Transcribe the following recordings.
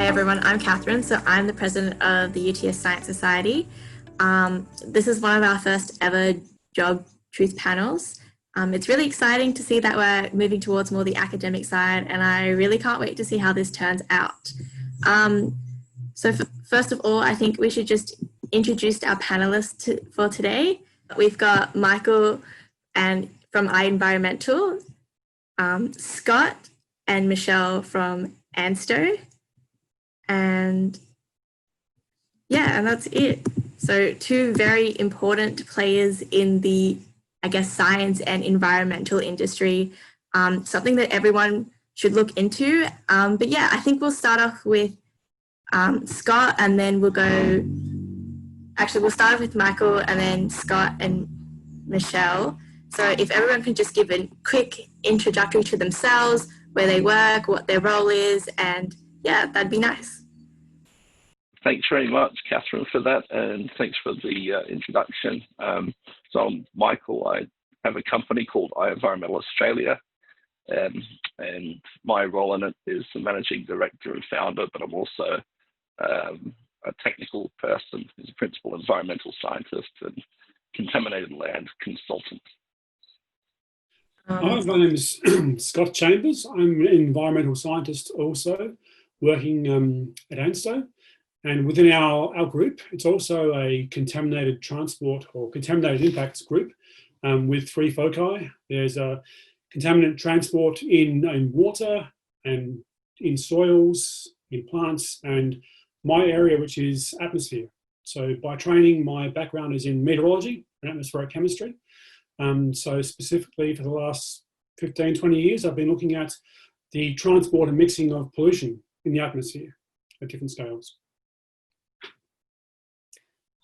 everyone, I'm Catherine. So I'm the president of the UTS Science Society. This is one of our first ever job truth panels. It's really exciting to see that we're moving towards more the academic side, and I really can't wait to see how this turns out. First of all, I think we should just introduce our panelists for today. We've got Michael from iEnvironmental, Scott and Michelle from ANSTO, and that's it. So two very important players in the, science and environmental industry, something that everyone should look into. I think we'll start off with Scott, and then we'll start off with Michael and then Scott and Michelle. So if everyone can just give a quick introductory to themselves, where they work, what their role is, and that'd be nice. Thanks very much, Catherine, for that, and thanks for the introduction. So I'm Michael. I have a company called iEnvironmental Australia, and my role in it is the managing director and founder, but I'm also a technical person, as a principal environmental scientist and contaminated land consultant. Hi, my name is Scott Chambers. I'm an environmental scientist also, working at ANSTO. And within our group, it's also a contaminated transport or contaminated impacts group with three foci. There's a contaminant transport in water and in soils, in plants, and my area, which is atmosphere. So by training, my background is in meteorology and atmospheric chemistry. So specifically for the last 15, 20 years, I've been looking at the transport and mixing of pollution in the atmosphere at different scales.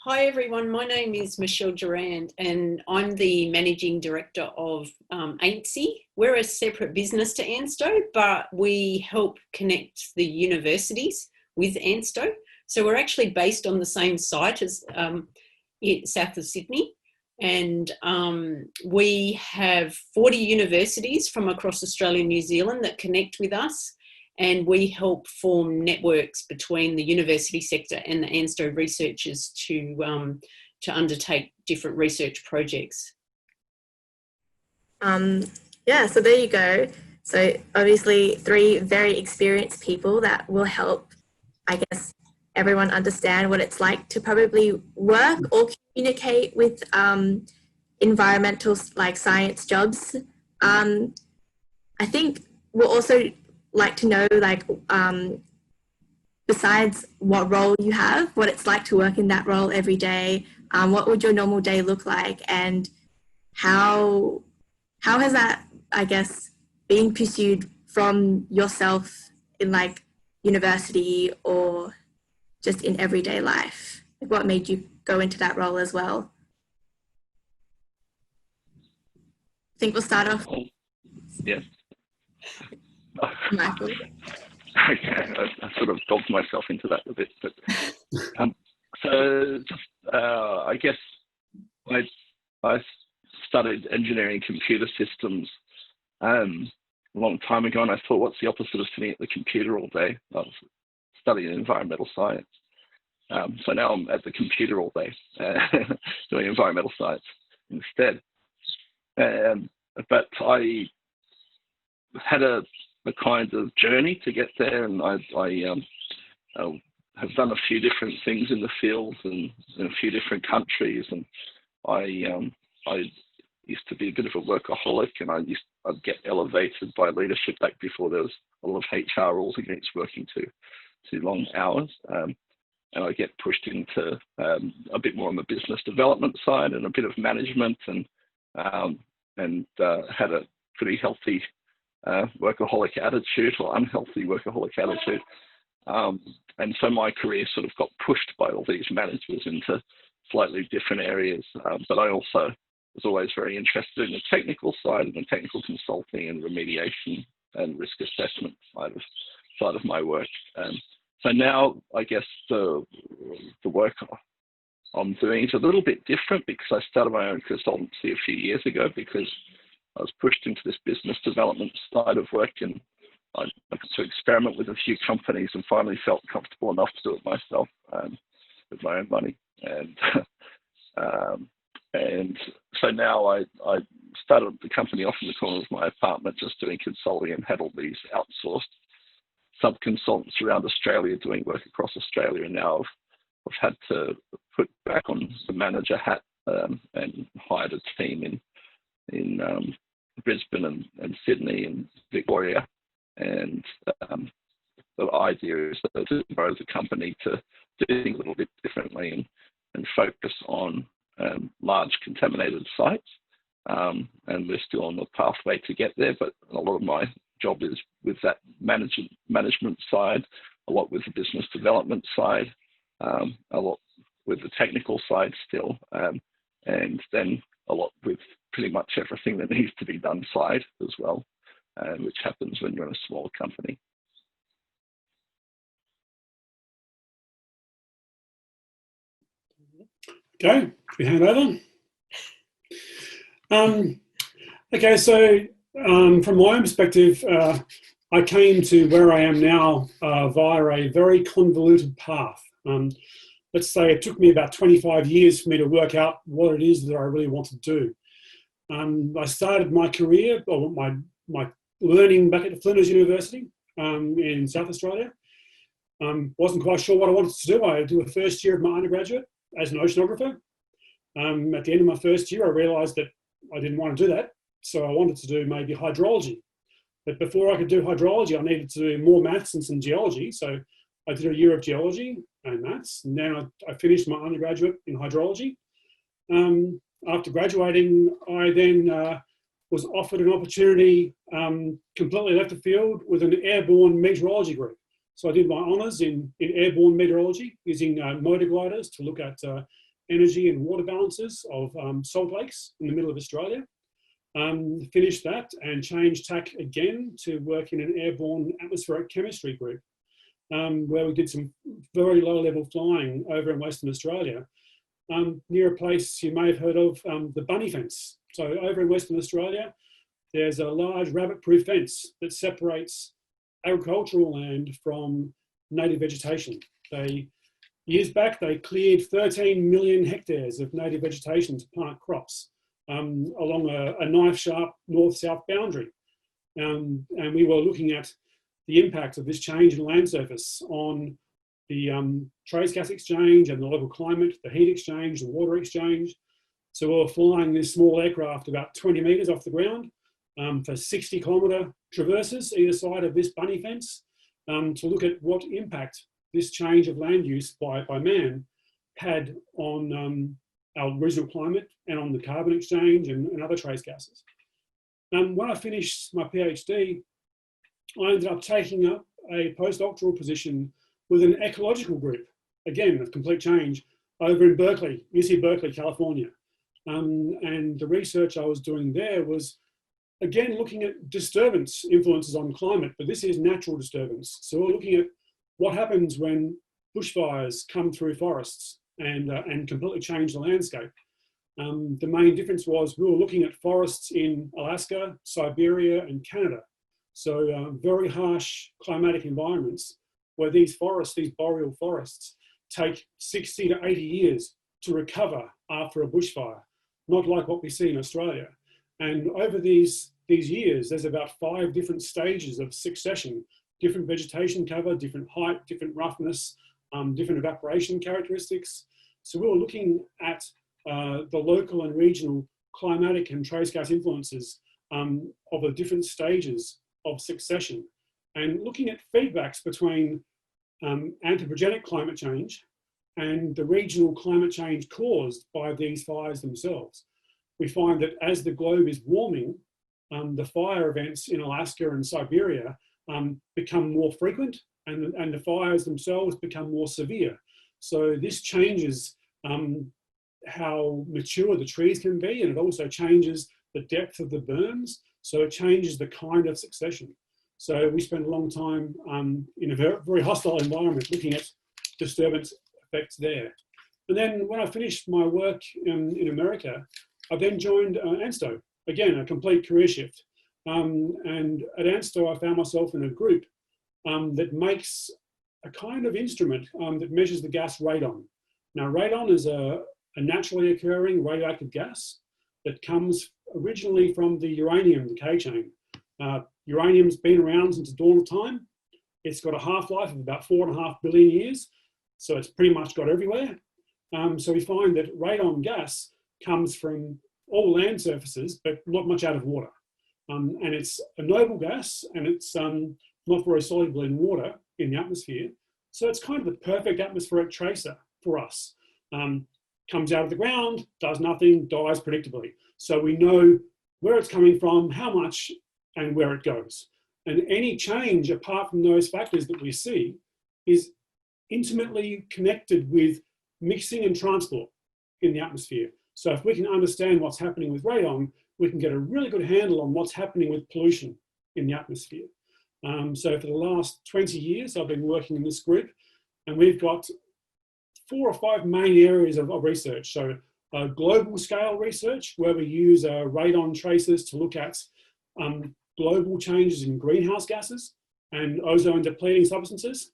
Hi everyone, my name is Michelle Durand and I'm the Managing Director of Ansi. We're a separate business to ANSTO, but we help connect the universities with ANSTO. So we're actually based on the same site as south of Sydney. And we have 40 universities from across Australia and New Zealand that connect with us. And we help form networks between the university sector and the ANSTO researchers to undertake different research projects. So there you go. So obviously three very experienced people that will help, everyone understand what it's like to probably work or communicate with environmental science jobs. I think we'll also like to know, besides what role you have, what it's like to work in that role every day. What would your normal day look like, and how has that, been pursued from yourself in university or just in everyday life? What made you go into that role as well? I think we'll start off. Yes. Michael. Okay, I sort of dogged myself into that a bit, but I studied engineering computer systems a long time ago, and I thought, what's the opposite of sitting at the computer all day? I was studying environmental science. So now I'm at the computer all day, doing environmental science instead. But I had a kind of journey to get there, and I have done a few different things in the field and in a few different countries, and I used to be a bit of a workaholic, and I'd get elevated by leadership back before there was a lot of HR rules against working too long hours, and I get pushed into a bit more on the business development side and a bit of management, and had a pretty healthy workaholic attitude or unhealthy workaholic attitude. And so my career sort of got pushed by all these managers into slightly different areas. But I also was always very interested in the technical side and the technical consulting and remediation and risk assessment side of my work. So now I guess the work I'm doing is a little bit different, because I started my own consultancy a few years ago because I was pushed into this business development side of work, and I got to experiment with a few companies and finally felt comfortable enough to do it myself with my own money. And so now I started the company off in the corner of my apartment, just doing consulting, and had all these outsourced sub-consultants around Australia doing work across Australia. And now I've had to put back on the manager hat and hired a team in Brisbane and Sydney and Victoria. And the idea is to grow the company to do things a little bit differently and focus on large contaminated sites. And we're still on the pathway to get there, but a lot of my job is with that management side, a lot with the business development side, a lot with the technical side still, and then a lot with pretty much everything that needs to be done side as well, which happens when you're in a smaller company. Okay, we hand over. Okay, so from my own perspective, I came to where I am now via a very convoluted path. Let's say it took me about 25 years for me to work out what it is that I really want to do. I started my career, or my learning back at Flinders University in South Australia. Wasn't quite sure what I wanted to do. I did a first year of my undergraduate as an oceanographer. At the end of my first year, I realised that I didn't want to do that. So I wanted to do maybe hydrology. But before I could do hydrology, I needed to do more maths and some geology. So I did a year of geology and maths. And then I finished my undergraduate in hydrology. After graduating, I then was offered an opportunity, completely left the field, with an airborne meteorology group. So I did my honours in airborne meteorology, using motor gliders to look at energy and water balances of salt lakes in the middle of Australia. Finished that and changed tack again to work in an airborne atmospheric chemistry group, where we did some very low-level flying over in Western Australia, near a place you may have heard of, the Bunny Fence. So over in Western Australia, there's a large rabbit-proof fence that separates agricultural land from native vegetation. Years back, they cleared 13 million hectares of native vegetation to plant crops along a knife-sharp north-south boundary. And we were looking at the impact of this change in land surface on the trace gas exchange and the local climate, the heat exchange, the water exchange. So we were flying this small aircraft about 20 metres off the ground for 60-kilometre traverses either side of this bunny fence to look at what impact this change of land use by man had on our regional climate and on the carbon exchange and other trace gases. When I finished my PhD, I ended up taking up a postdoctoral position with an ecological group, again, a complete change, over in Berkeley, UC Berkeley, California. And the research I was doing there was, again, looking at disturbance influences on climate, but this is natural disturbance. So we're looking at what happens when bushfires come through forests and completely change the landscape. The main difference was we were looking at forests in Alaska, Siberia, and Canada. So very harsh climatic environments where these forests, these boreal forests, take 60 to 80 years to recover after a bushfire, not like what we see in Australia. And over these years, there's about 5 different stages of succession, different vegetation cover, different height, different roughness, different evaporation characteristics. So we were looking at the local and regional climatic and trace gas influences of the different stages of succession, and looking at feedbacks between anthropogenic climate change and the regional climate change caused by these fires themselves. We find that as the globe is warming, the fire events in Alaska and Siberia become more frequent, and the fires themselves become more severe. So this changes how mature the trees can be, and it also changes the depth of the berms. So it changes the kind of succession. So we spent a long time in a very hostile environment looking at disturbance effects there. And then when I finished my work in America, I then joined ANSTO, again, a complete career shift. And at ANSTO, I found myself in a group that makes a kind of instrument that measures the gas radon. Now, radon is a naturally occurring radioactive gas that comes originally from the uranium decay chain. Uranium's been around since the dawn of time. It's got a half-life of about 4.5 billion years, so it's pretty much got everywhere. So we find that radon gas comes from all land surfaces, but not much out of water. And it's a noble gas, and it's not very soluble in water in the atmosphere. So it's kind of the perfect atmospheric tracer for us. Comes out of the ground, does nothing, dies predictably. So we know where it's coming from, how much, and where it goes. And any change apart from those factors that we see is intimately connected with mixing and transport in the atmosphere. So if we can understand what's happening with radon, we can get a really good handle on what's happening with pollution in the atmosphere. So for the last 20 years, I've been working in this group, and we've got 4 or 5 main areas of research. So global scale research, where we use radon tracers to look at global changes in greenhouse gases and ozone depleting substances,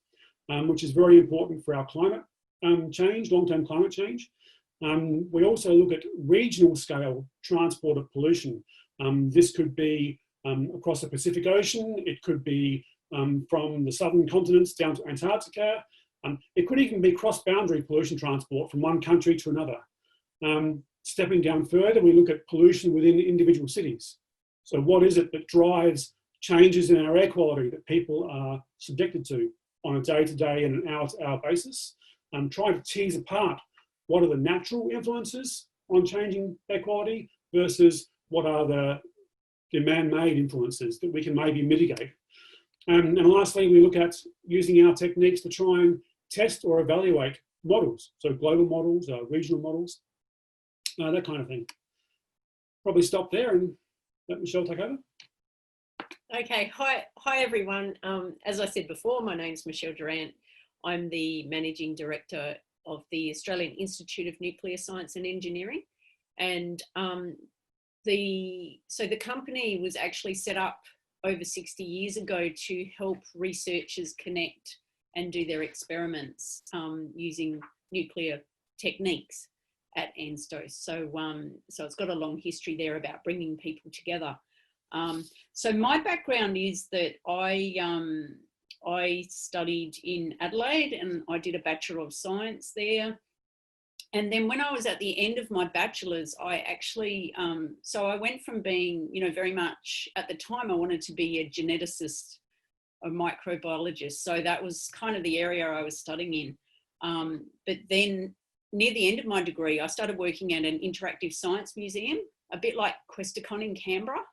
which is very important for our climate change, long-term climate change. We also look at regional scale transport of pollution. This could be across the Pacific Ocean, it could be from the southern continents down to Antarctica. It could even be cross-boundary pollution transport from one country to another. Stepping down further, we look at pollution within individual cities. So what is it that drives changes in our air quality that people are subjected to on a day-to-day and an hour-to-hour basis? Trying to tease apart what are the natural influences on changing air quality versus what are the man-made influences that we can maybe mitigate. And lastly, we look at using our techniques to try and test or evaluate models. So global models, regional models, that kind of thing. Probably stop there and let Michelle take over. Okay, hi everyone. As I said before, my name's Michelle Durant. I'm the Managing Director of the Australian Institute of Nuclear Science and Engineering. And the company was actually set up over 60 years ago to help researchers connect and do their experiments using nuclear techniques at ANSTO. So it's got a long history there about bringing people together. So my background is that I studied in Adelaide and I did a Bachelor of Science there. And then when I was at the end of my bachelor's, I actually, so I went from being, very much, at the time I wanted to be a geneticist, a microbiologist. So that was kind of the area I was studying in. But then near the end of my degree, I started working at an interactive science museum, a bit like Questacon in Canberra.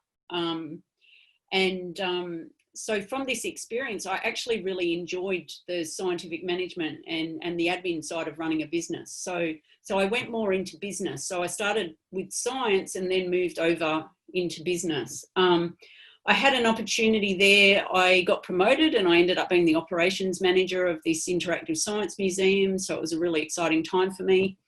So from this experience, I actually really enjoyed the scientific management and the admin side of running a business. So I went more into business. So I started with science and then moved over into business. I had an opportunity there. I got promoted and I ended up being the operations manager of this interactive science museum. So it was a really exciting time for me.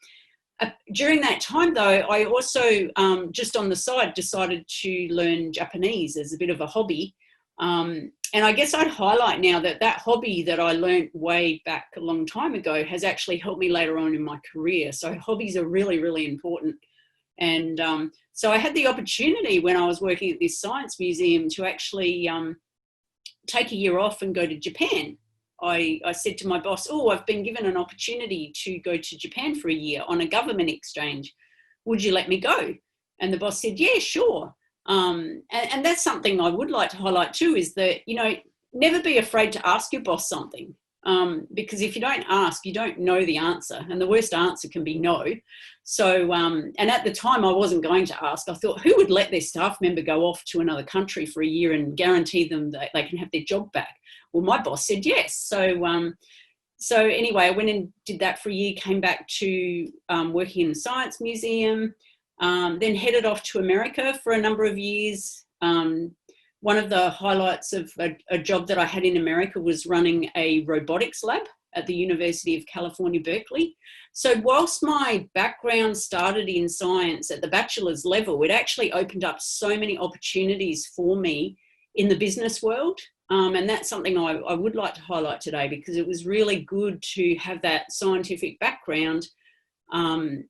During that time, though, I also, just on the side, decided to learn Japanese as a bit of a hobby. And I guess I'd highlight now that hobby that I learned way back a long time ago has actually helped me later on in my career. So hobbies are really, really important. And so I had the opportunity when I was working at this science museum to actually take a year off and go to Japan. I said to my boss, I've been given an opportunity to go to Japan for a year on a government exchange. Would you let me go? And the boss said, yeah, sure. And that's something I would like to highlight too, is that, never be afraid to ask your boss something. Because if you don't ask, you don't know the answer. And the worst answer can be no. So, and at the time I wasn't going to ask. I thought, who would let their staff member go off to another country for a year and guarantee them that they can have their job back? Well, my boss said yes. So anyway, I went and did that for a year, came back to working in the science museum, then headed off to America for a number of years. One of the highlights of a job that I had in America was running a robotics lab. at the University of California, Berkeley. So whilst my background started in science at the bachelor's level, it actually opened up so many opportunities for me in the business world. And that's something I would like to highlight today, because it was really good to have that scientific background and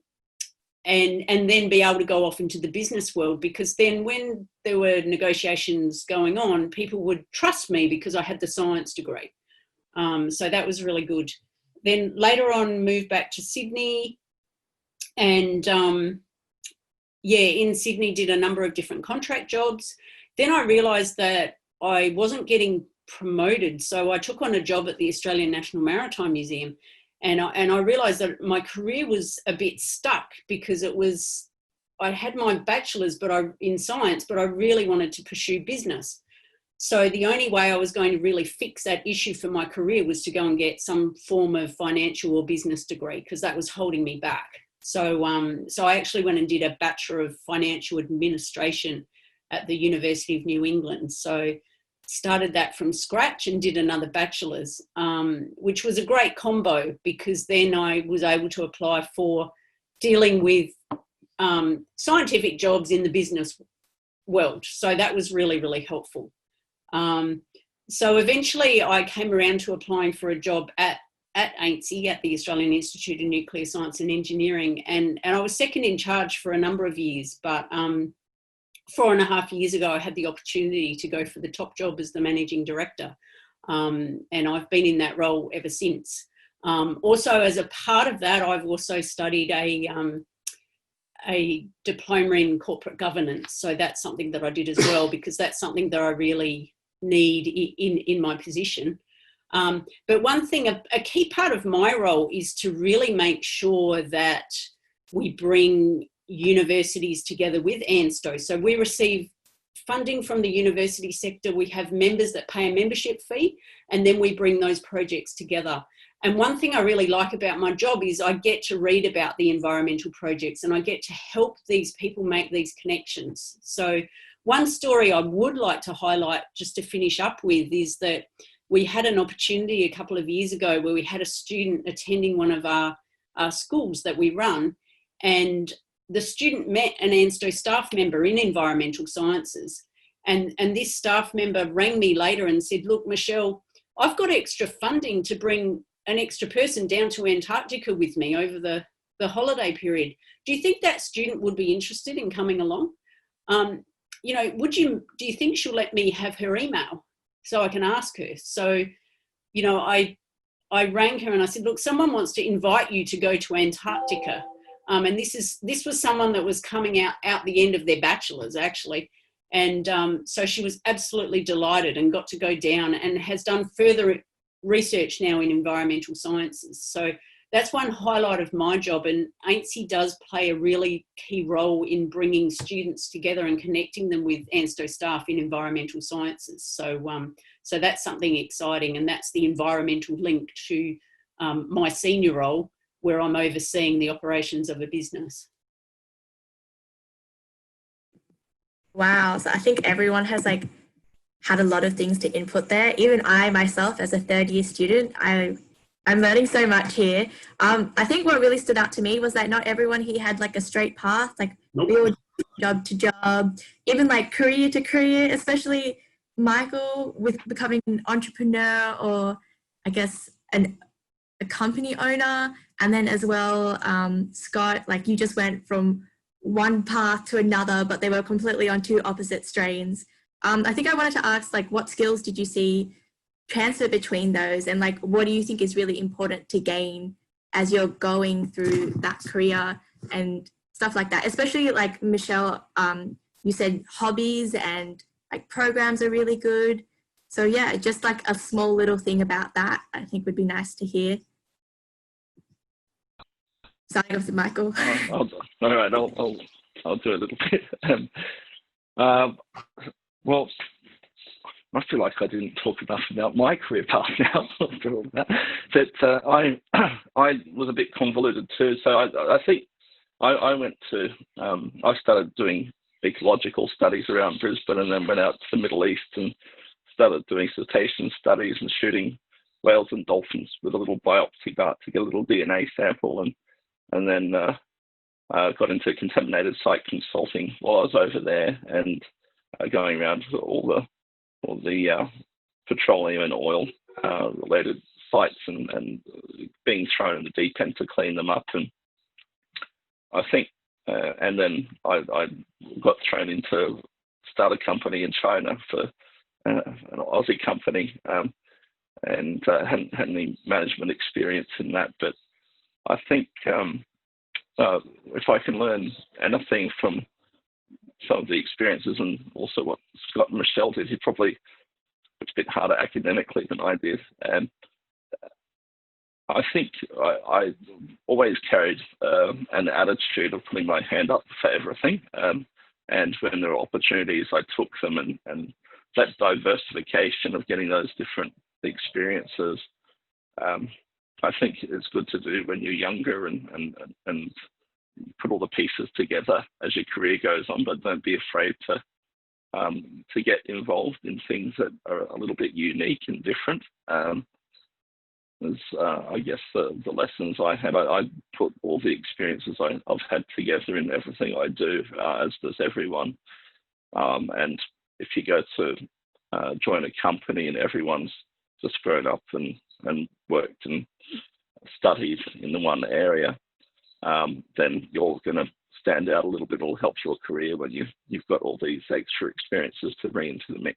then be able to go off into the business world, because then when there were negotiations going on, people would trust me because I had the science degree. So that was really good. Then later on moved back to Sydney, and in Sydney did a number of different contract jobs. Then I realised that I wasn't getting promoted, so I took on a job at the Australian National Maritime Museum, and I realised that my career was a bit stuck, because I had my bachelor's in science, but I really wanted to pursue business. So the only way I was going to really fix that issue for my career was to go and get some form of financial or business degree, because that was holding me back. So I actually went and did a Bachelor of Financial Administration at the University of New England. So started that from scratch and did another bachelor's, which was a great combo, because then I was able to apply for dealing with scientific jobs in the business world. So that was really, really helpful. So eventually I came around to applying for a job at Ansi, at the Australian Institute of Nuclear Science and Engineering, and I was second in charge for a number of years, but 4.5 years ago I had the opportunity to go for the top job as the managing director, and I've been in that role ever since. Also, as a part of that, I've also studied a diploma in corporate governance, so that's something that I did as well, because that's something that I really need in my position. But one thing, a key part of my role is to really make sure that we bring universities together with ANSTO. So we receive funding from the university sector, we have members that pay a membership fee, and then we bring those projects together. And one thing I really like about my job is I get to read about the environmental projects, and I get to help these people make these connections. So one story I would like to highlight, just to finish up with, is that we had an opportunity a couple of years ago where we had a student attending one of our schools that we run, and the student met an ANSTO staff member in environmental sciences. And this staff member rang me later and said, look, Michelle, I've got extra funding to bring an extra person down to Antarctica with me over the holiday period. Do you think that student would be interested in coming along? You know, do you think she'll let me have her email so I can ask her? So, you know, I rang her and I said, look, someone wants to invite you to go to Antarctica. And this was someone that was coming out the end of their bachelor's, actually. And so she was absolutely delighted and got to go down and has done further research now in environmental sciences. So that's one highlight of my job, and Ansi does play a really key role in bringing students together and connecting them with ANSTO staff in environmental sciences. So so that's something exciting, and that's the environmental link to my senior role, where I'm overseeing the operations of a business. Wow, so I think everyone has had a lot of things to input there. Even I myself, as a third-year student, I'm learning so much here. I think what really stood out to me was that not everyone here had a straight path. Nope. We all job to job, even career to career, especially Michael with becoming an entrepreneur, or I guess a company owner. And then as well, Scott, you just went from one path to another, but they were completely on two opposite strains. I think I wanted to ask, what skills did you see transfer between those, and what do you think is really important to gain as you're going through that career and stuff like that? Especially Michelle, you said hobbies and programs are really good. So yeah, just a small little thing about that I think would be nice to hear. Starting off with Michael. All right, I'll do a little bit. Well, I feel like I didn't talk enough about my career path now after all that. But I was a bit convoluted too. So I think I went to, I started doing ecological studies around Brisbane, and then went out to the Middle East and started doing cetacean studies and shooting whales and dolphins with a little biopsy dart to get a little DNA sample, and then got into contaminated site consulting while I was over there, and going around to all the petroleum and oil related sites and being thrown in the deep end to clean them up. And I think, and then I got thrown into start a company in China for an Aussie company, and hadn't had any management experience in that. But I think if I can learn anything from some of the experiences, and also what Scott and Michelle did, it's a bit harder academically than I did. And I think I always carried an attitude of putting my hand up for everything. And when there were opportunities, I took them, and that diversification of getting those different experiences, I think it's good to do when you're younger, and put all the pieces together as your career goes on, but don't be afraid to get involved in things that are a little bit unique and different. I guess the lessons I had, I put all the experiences I've had together in everything I do, as does everyone. And if you go to join a company and everyone's just grown up and worked and studied in the one area, then you're going to stand out a little bit. It'll help your career when you've got all these extra experiences to bring into the mix.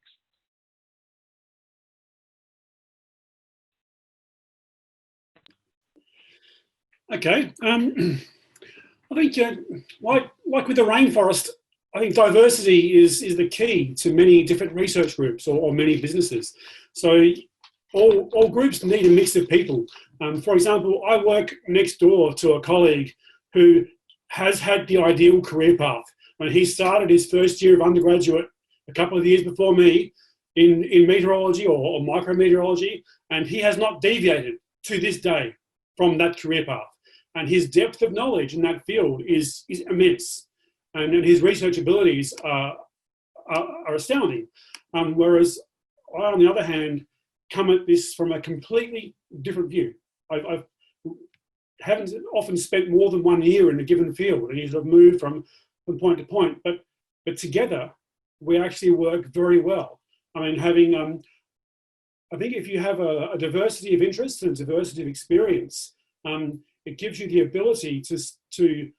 Okay, I think like with the rainforest, I think diversity is the key to many different research groups or many businesses. So all groups need a mix of people. For example, I work next door to a colleague who has had the ideal career path. And he started his first year of undergraduate a couple of years before me in meteorology or micrometeorology, and he has not deviated to this day from that career path. And his depth of knowledge in that field is immense, and his research abilities are astounding. Whereas I, on the other hand, come at this from a completely different view. I haven't often spent more than 1 year in a given field, and you've moved from point to point, but together we actually work very well. I mean, having, I think if you have a diversity of interests and diversity of experience, it gives you the ability to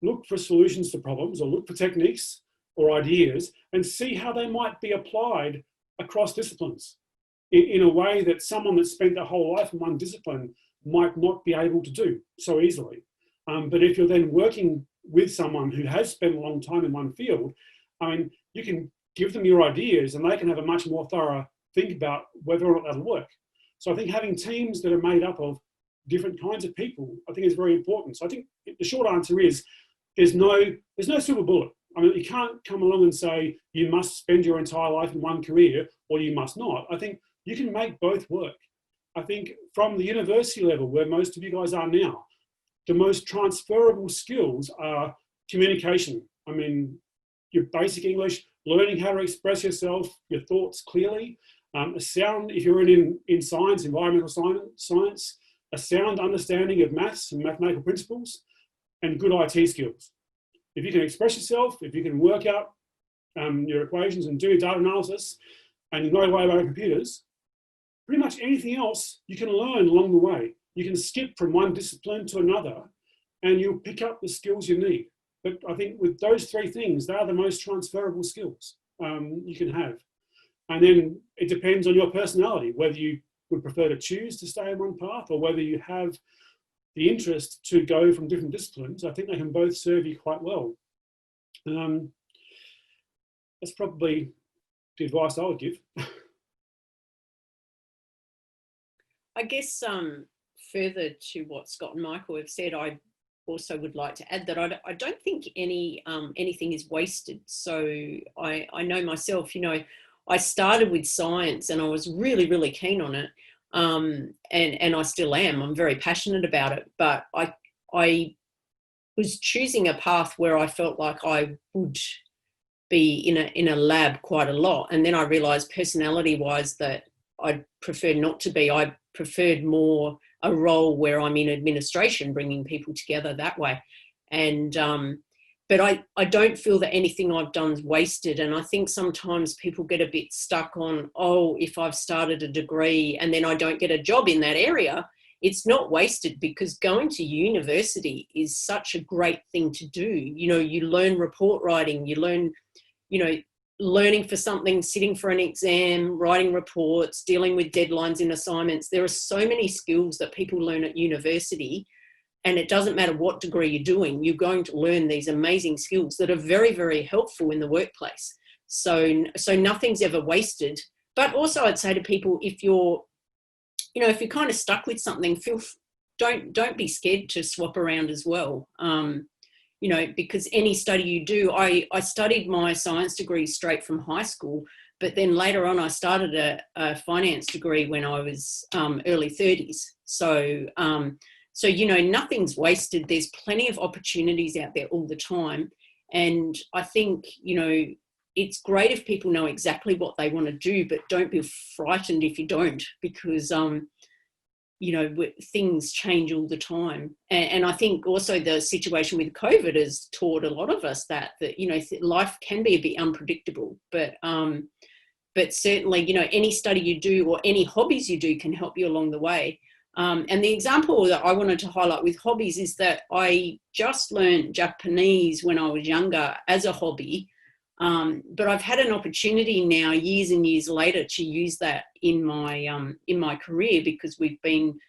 look for solutions to problems, or look for techniques or ideas, and see how they might be applied across disciplines in a way that someone that spent their whole life in one discipline might not be able to do so easily. But if you're then working with someone who has spent a long time in one field, I mean, you can give them your ideas and they can have a much more thorough think about whether or not that'll work. So I think having teams that are made up of different kinds of people, I think is very important. So I think the short answer is there's no silver bullet. I mean, you can't come along and say you must spend your entire life in one career or you must not. I think you can make both work. I think from the university level, where most of you guys are now, the most transferable skills are communication. I mean, your basic English, learning how to express yourself, your thoughts clearly, a sound, if you're in science, environmental science, a sound understanding of maths and mathematical principles, and good IT skills. If you can express yourself, if you can work out your equations and do your data analysis, and you know your way about computers, pretty much anything else you can learn along the way. You can skip from one discipline to another, and you'll pick up the skills you need. But I think with those three things, they are the most transferable skills you can have. And then it depends on your personality, whether you would prefer to choose to stay in one path or whether you have the interest to go from different disciplines. I think they can both serve you quite well. That's probably the advice I would give. I guess further to what Scott and Michael have said, I also would like to add that I don't think anything is wasted. So I know myself, you know, I started with science and I was really, really keen on it. And I still am. I'm very passionate about it. But I was choosing a path where I felt like I would be in a lab quite a lot. And then I realised personality-wise that I'd prefer not to be. I preferred more a role where I'm in administration, bringing people together that way. And but I don't feel that anything I've done is wasted. And I think sometimes people get a bit stuck on, oh, if I've started a degree and then I don't get a job in that area, it's not wasted, because going to university is such a great thing to do. You know, you learn report writing, you learn, you know, learning for something, sitting for an exam, writing reports, dealing with deadlines in assignments. There are so many skills that people learn at university. And it doesn't matter what degree you're doing, you're going to learn these amazing skills that are very, very helpful in the workplace. So nothing's ever wasted. But also I'd say to people, if you're kind of stuck with something, don't be scared to swap around as well. You know, because any study you do, I studied my science degree straight from high school, but then later on I started a finance degree when I was early 30s. So, you know, nothing's wasted. There's plenty of opportunities out there all the time. And I think, you know, it's great if people know exactly what they want to do, but don't be frightened if you don't, because, you know, things change all the time. And I think also the situation with COVID has taught a lot of us that you know, life can be a bit unpredictable, but certainly, you know, any study you do or any hobbies you do can help you along the way. And the example that I wanted to highlight with hobbies is that I just learned Japanese when I was younger as a hobby, but I've had an opportunity now, years and years later, to use that in my career, because we've been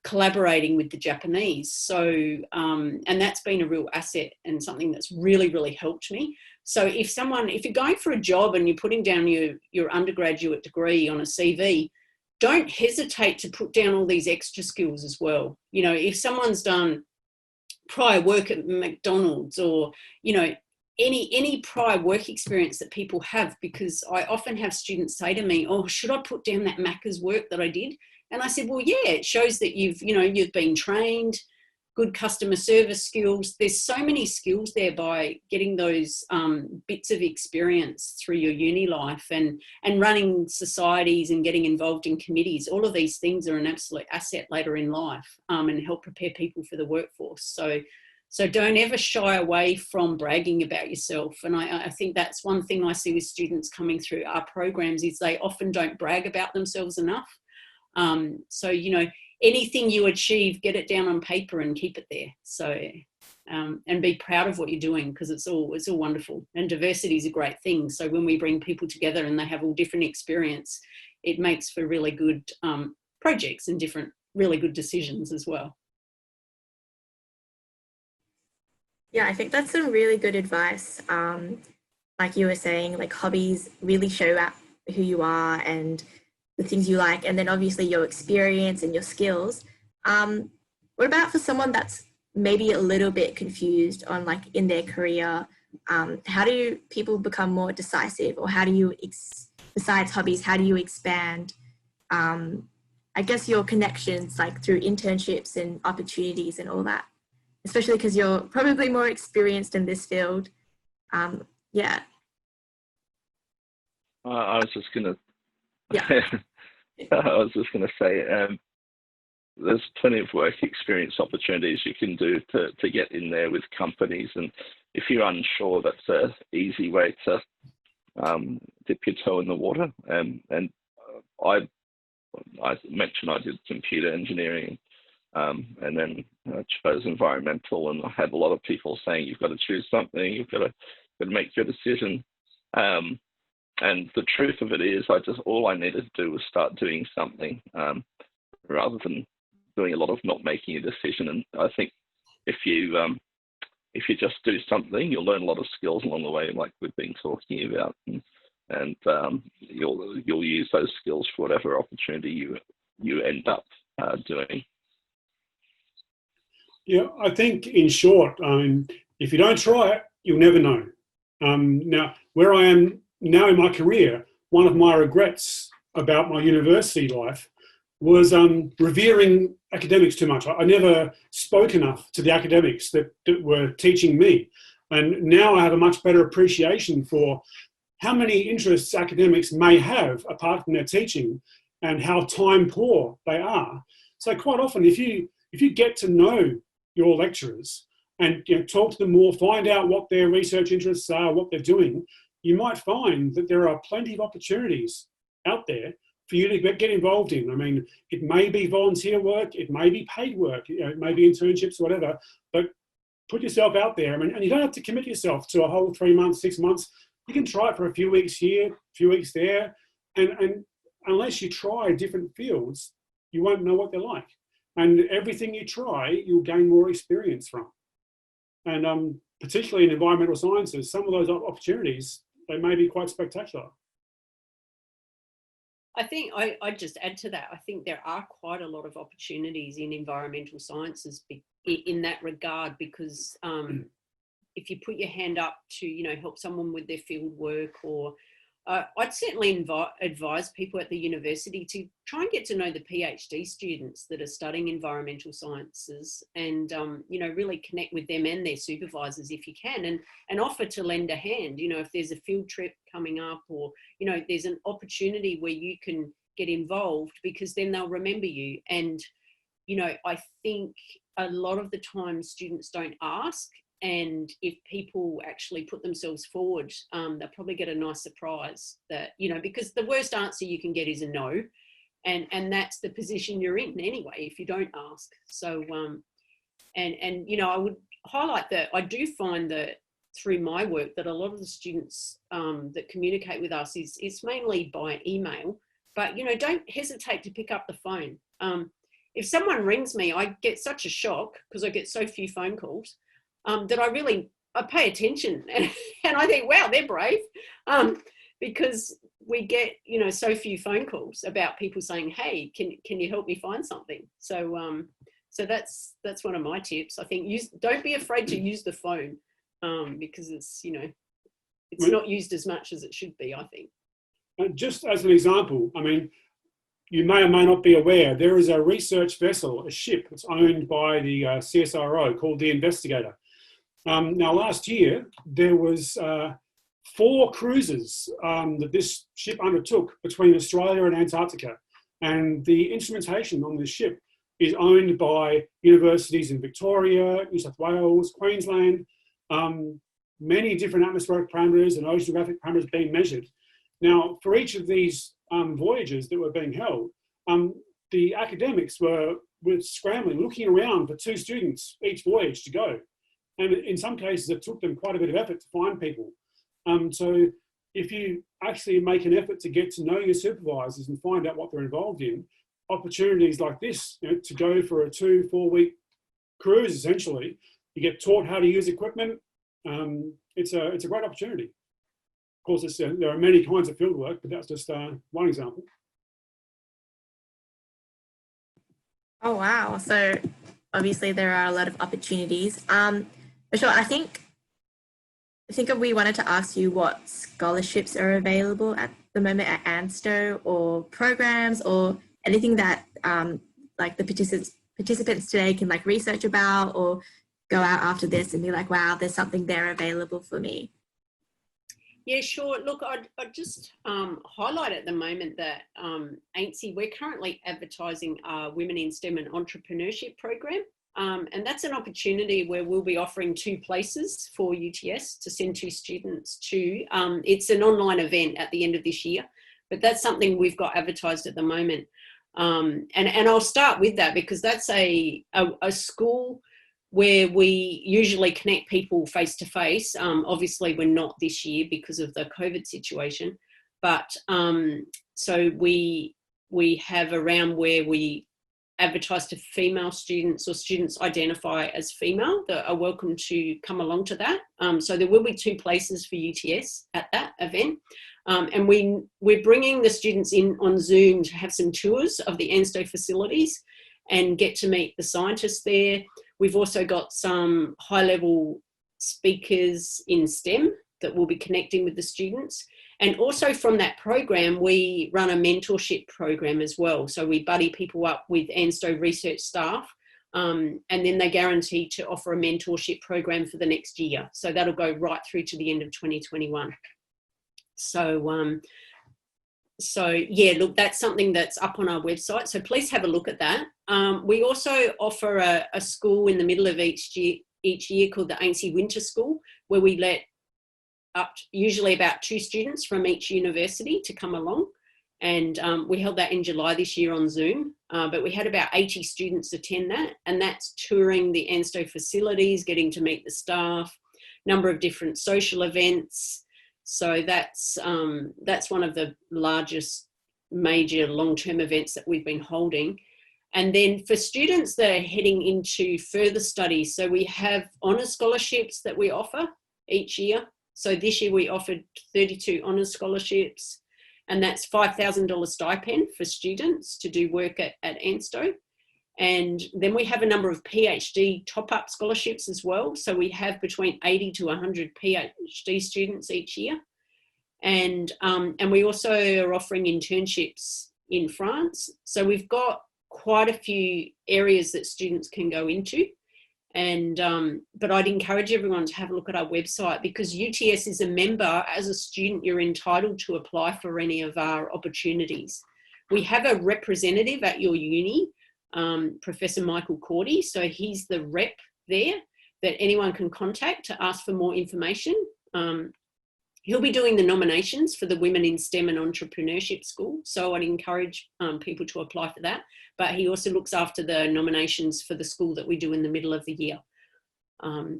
collaborating with the Japanese. So, and that's been a real asset and something that's really, really helped me. So if you're going for a job and you're putting down your undergraduate degree on a CV, don't hesitate to put down all these extra skills as well. You know, if someone's done prior work at McDonald's, or, you know, any prior work experience that people have, because I often have students say to me, oh, should I put down that Macca's work that I did? And I said, well, yeah, it shows that you've been trained, good customer service skills. There's so many skills there by getting those bits of experience through your uni life, and running societies and getting involved in committees. All of these things are an absolute asset later in life, and help prepare people for the workforce. So don't ever shy away from bragging about yourself. And I think that's one thing I see with students coming through our programs, is they often don't brag about themselves enough. So, you know, anything you achieve, get it down on paper and keep it there. So, and be proud of what you're doing, because it's all wonderful. And diversity is a great thing. So when we bring people together and they have all different experience, it makes for really good projects and really good decisions as well. Yeah, I think that's some really good advice. Like you were saying, like hobbies really show out who you are and the things you like, and then obviously your experience and your skills. What about for someone that's maybe a little bit confused on, like, in their career? How do people become more decisive, or how do you, besides hobbies, how do you expand, I guess, your connections, like through internships and opportunities and all that, especially because you're probably more experienced in this field. Yeah. I was just going to Yeah. I was just going to say, there's plenty of work experience opportunities you can do to get in there with companies. And if you're unsure, that's an easy way to dip your toe in the water. And I mentioned I did computer engineering, and then I chose environmental, and I had a lot of people saying, you've got to choose something, you've got to make your decision. And the truth of it is, all I needed to do was start doing something, rather than doing a lot of not making a decision. And I think if you just do something, you'll learn a lot of skills along the way, like we've been talking about, and you'll use those skills for whatever opportunity you end up doing. Yeah, I think in short, if you don't try it, you'll never know. Now, where I am now in my career, one of my regrets about my university life was revering academics too much. I never spoke enough to the academics that were teaching me. And now I have a much better appreciation for how many interests academics may have apart from their teaching, and how time poor they are. So quite often, if you get to know your lecturers and talk to them more, find out what their research interests are, what they're doing, you might find that there are plenty of opportunities out there for you to get involved in. I mean, it may be volunteer work, it may be paid work, it may be internships, whatever, but put yourself out there. I mean, and you don't have to commit yourself to a whole 3 months, 6 months. You can try it for a few weeks here, a few weeks there, and unless you try different fields, you won't know what they're like. And everything you try, you'll gain more experience from. And particularly in environmental sciences, some of those opportunities, they may be quite spectacular. I think I'd just add to that. I think there are quite a lot of opportunities in environmental sciences in that regard, because if you put your hand up to, help someone with their field work, or I'd certainly advise people at the university to try and get to know the PhD students that are studying environmental sciences, and really connect with them and their supervisors if you can, and offer to lend a hand. If there's a field trip coming up, or there's an opportunity where you can get involved, because then they'll remember you. And I think a lot of the time students don't ask. And if people actually put themselves forward, they'll probably get a nice surprise that, because the worst answer you can get is a no. And that's the position you're in anyway, if you don't ask. So, I would highlight that I do find that through my work that a lot of the students that communicate with us is mainly by email, but, don't hesitate to pick up the phone. If someone rings me, I get such a shock because I get so few phone calls. That I pay attention and I think, wow, they're brave, because we get, so few phone calls about people saying, hey, can you help me find something? So that's one of my tips. I think don't be afraid to use the phone, because it's, it's not used as much as it should be, I think. Just as an example, I mean, you may or may not be aware, there is a research vessel, a ship that's owned by the CSIRO called the Investigator. Now, last year, there was 4 cruises that this ship undertook between Australia and Antarctica. And the instrumentation on this ship is owned by universities in Victoria, New South Wales, Queensland, many different atmospheric parameters and oceanographic parameters being measured. Now, for each of these voyages that were being held, the academics were scrambling, looking around for 2 students each voyage to go. And in some cases, it took them quite a bit of effort to find people. So if you actually make an effort to get to know your supervisors and find out what they're involved in, opportunities like this, to go for a 2-4 week cruise, essentially, you get taught how to use equipment. It's a great opportunity. Of course, there are many kinds of field work, but that's just one example. Oh, wow. So obviously there are a lot of opportunities. Michelle, I think we wanted to ask you what scholarships are available at the moment at ANSTO, or programs, or anything that like the participants today can research about, or go out after this and be like, wow, there's something there available for me. Yeah, sure. Look, I'd just highlight at the moment that Ansi, we're currently advertising our Women in STEM and Entrepreneurship program. And that's an opportunity where we'll be offering 2 places for UTS to send 2 students to. It's an online event at the end of this year, but that's something we've got advertised at the moment. And I'll start with that because that's a school where we usually connect people face to face. Obviously, we're not this year because of the COVID situation, but so we have a round where we advertise to female students or students identify as female that are welcome to come along to that. So there will be 2 places for UTS at that event. And we're bringing the students in on Zoom to have some tours of the ANSTO facilities and get to meet the scientists there. We've also got some high-level speakers in STEM that will be connecting with the students. And also from that program, we run a mentorship program as well. So we buddy people up with ANSTO research staff, and then they guarantee to offer a mentorship program for the next year. So that'll go right through to the end of 2021. So So yeah, look, that's something that's up on our website. So please have a look at that. We also offer a school in the middle of each year called the Ansi Winter School, where we let up usually about 2 students from each university to come along. And we held that in July this year on Zoom, but we had about 80 students attend that, and that's touring the ANSTO facilities, getting to meet the staff, number of different social events. So that's one of the largest major long-term events that we've been holding. And then for students that are heading into further studies, so we have honours scholarships that we offer each year. So this year we offered 32 honours scholarships, and that's $5,000 stipend for students to do work at ANSTO. And then we have a number of PhD top-up scholarships as well. So we have between 80 to 100 PhD students each year. And we also are offering internships in France. So we've got quite a few areas that students can go into. And but I'd encourage everyone to have a look at our website, because UTS is a member. As a student, you're entitled to apply for any of our opportunities. We have a representative at your uni, Professor Michael Cordy. So he's the rep there that anyone can contact to ask for more information. He'll be doing the nominations for the Women in STEM and Entrepreneurship School. So I'd encourage people to apply for that. But he also looks after the nominations for the school that we do in the middle of the year,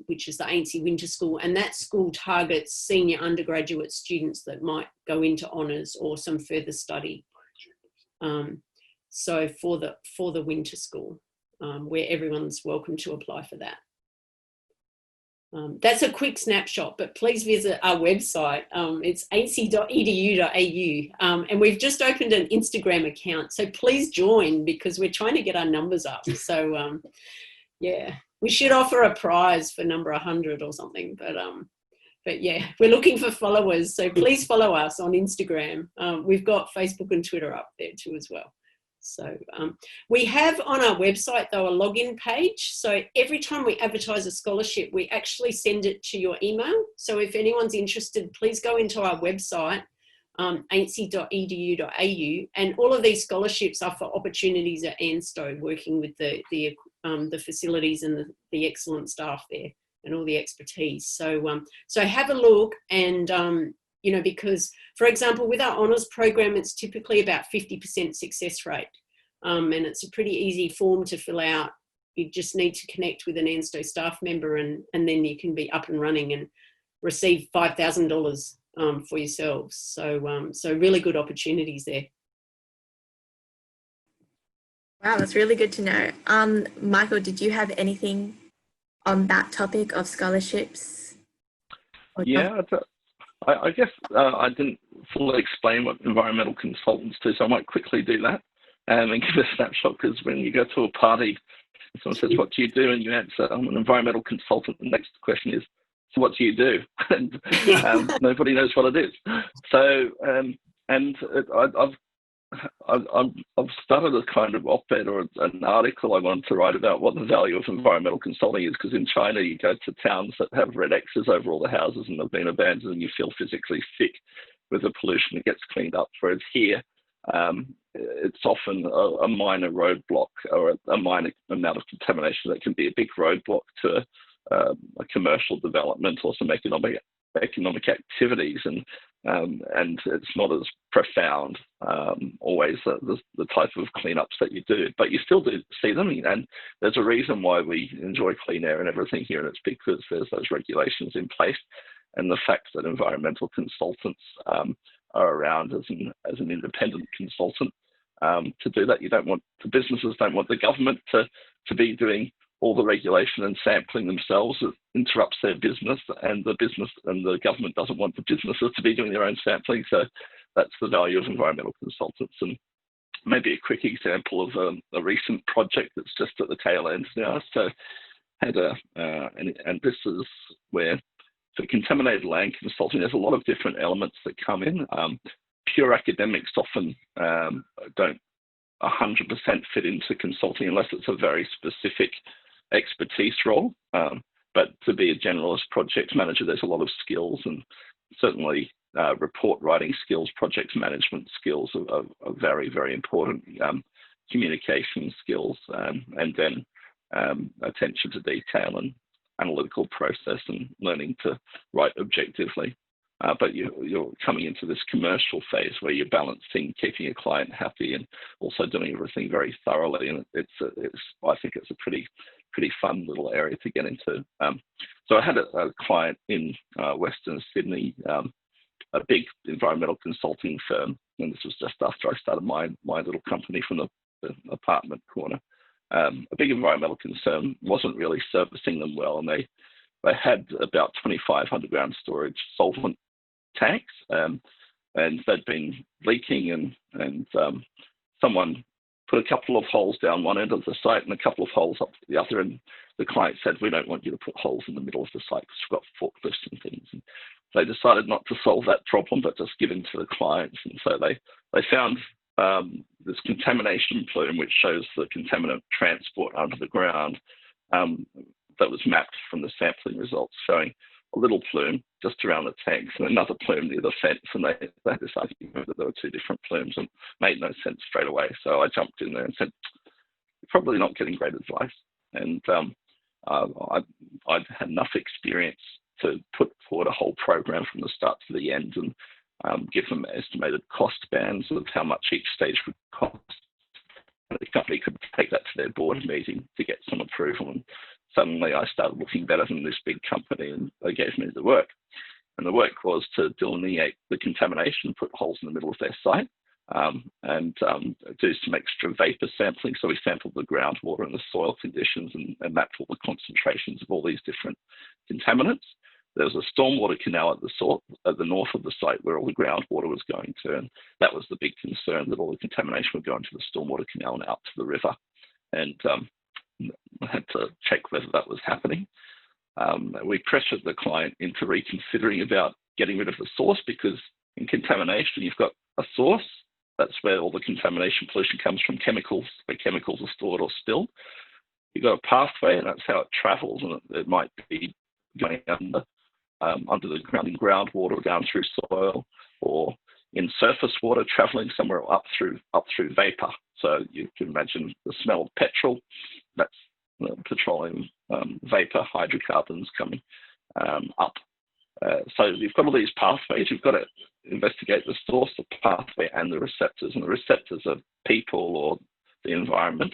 which is the Ansi Winter School. And that school targets senior undergraduate students that might go into honours or some further study. So for the winter school, where everyone's welcome to apply for that. That's a quick snapshot, but please visit our website. It's ansi.edu.au, and we've just opened an Instagram account, so please join, because we're trying to get our numbers up. So yeah, we should offer a prize for number 100 or something, but yeah, we're looking for followers, so please follow us on Instagram. We've got Facebook and Twitter up there too as well. So we have on our website, though, a login page. So every time we advertise a scholarship, we actually send it to your email. So if anyone's interested, please go into our website, ansi.edu.au, and all of these scholarships are for opportunities at ANSTO, working with the facilities and the excellent staff there and all the expertise. So so have a look, and you know, because, for example, with our honours program, it's typically about 50% success rate. And it's a pretty easy form to fill out. You just need to connect with an ANSTO staff member, and then you can be up and running and receive $5,000 for yourselves. So, so really good opportunities there. Wow, that's really good to know. Michael, did you have anything on that topic of scholarships? Yeah, I guess I didn't fully explain what environmental consultants do, so I might quickly do that and give a snapshot, because when you go to a party, someone says, "What do you do?" and you answer, "I'm an environmental consultant." The next question is, "So what do you do?" And nobody knows what it is. So, I've started a kind of op-ed or an article I wanted to write about what the value of environmental consulting is, because in China you go to towns that have red X's over all the houses and have been abandoned, and you feel physically sick with the pollution that gets cleaned up. Whereas here, it's often a minor roadblock or a minor amount of contamination that can be a big roadblock to a commercial development or some economic activities, and it's not as profound always the type of cleanups that you do, but you still do see them, and there's a reason why we enjoy clean air and everything here, and it's because there's those regulations in place, and the fact that environmental consultants are around as an independent consultant to do that. The businesses don't want the government to be doing all the regulation and sampling themselves. It interrupts their business, and the government doesn't want the businesses to be doing their own sampling. So that's the value of environmental consultants. And maybe a quick example of a recent project that's just at the tail end now. So and this is where for contaminated land consulting, there's a lot of different elements that come in. Pure academics often don't 100% fit into consulting unless it's a very specific expertise role, but to be a generalist project manager, there's a lot of skills, and certainly report writing skills, project management skills are very, very important. Communication skills, and then attention to detail and analytical process and learning to write objectively. But you're coming into this commercial phase where you're balancing keeping a client happy and also doing everything very thoroughly. And I think it's a pretty fun little area to get into. So I had a client in Western Sydney, a big environmental consulting firm, and this was just after I started my little company from the apartment corner. A big environmental concern wasn't really servicing them well, and they had about 25 underground storage solvent tanks, and they'd been leaking, and someone put a couple of holes down one end of the site and a couple of holes up the other, and the client said, "We don't want you to put holes in the middle of the site because we've got forklifts and things." And they decided not to solve that problem, but just give in to the clients. And so they found this contamination plume, which shows the contaminant transport under the ground, that was mapped from the sampling results, showing a little plume just around the tanks and another plume near the fence. And they had this argument that there were two different plumes, and made no sense straight away. So I jumped in there and said, "You're probably not getting great advice." And I'd had enough experience to put forward a whole program from the start to the end and give them estimated cost bands of how much each stage would cost. The company could take that to their board meeting to get some approval, and suddenly I started looking better than this big company, and they gave me the work. And the work was to delineate the contamination, put holes in the middle of their site, and do some extra vapor sampling. So we sampled the groundwater and the soil conditions and mapped all the concentrations of all these different contaminants. There was a stormwater canal at the north of the site where all the groundwater was going to, and that was the big concern, that all the contamination would go into the stormwater canal and out to the river. And I had to check whether that was happening. We pressured the client into reconsidering about getting rid of the source, because in contamination, you've got a source. That's where all the contamination pollution comes from, chemicals, where chemicals are stored or spilled. You've got a pathway, and that's how it travels, and it might be going under the ground in groundwater, down through soil, or in surface water, traveling somewhere up through vapor. So you can imagine the smell of petrol. That's petroleum vapor, hydrocarbons coming up. So you've got all these pathways. You've got to investigate the source, the pathway, and the receptors. And the receptors are people or the environment.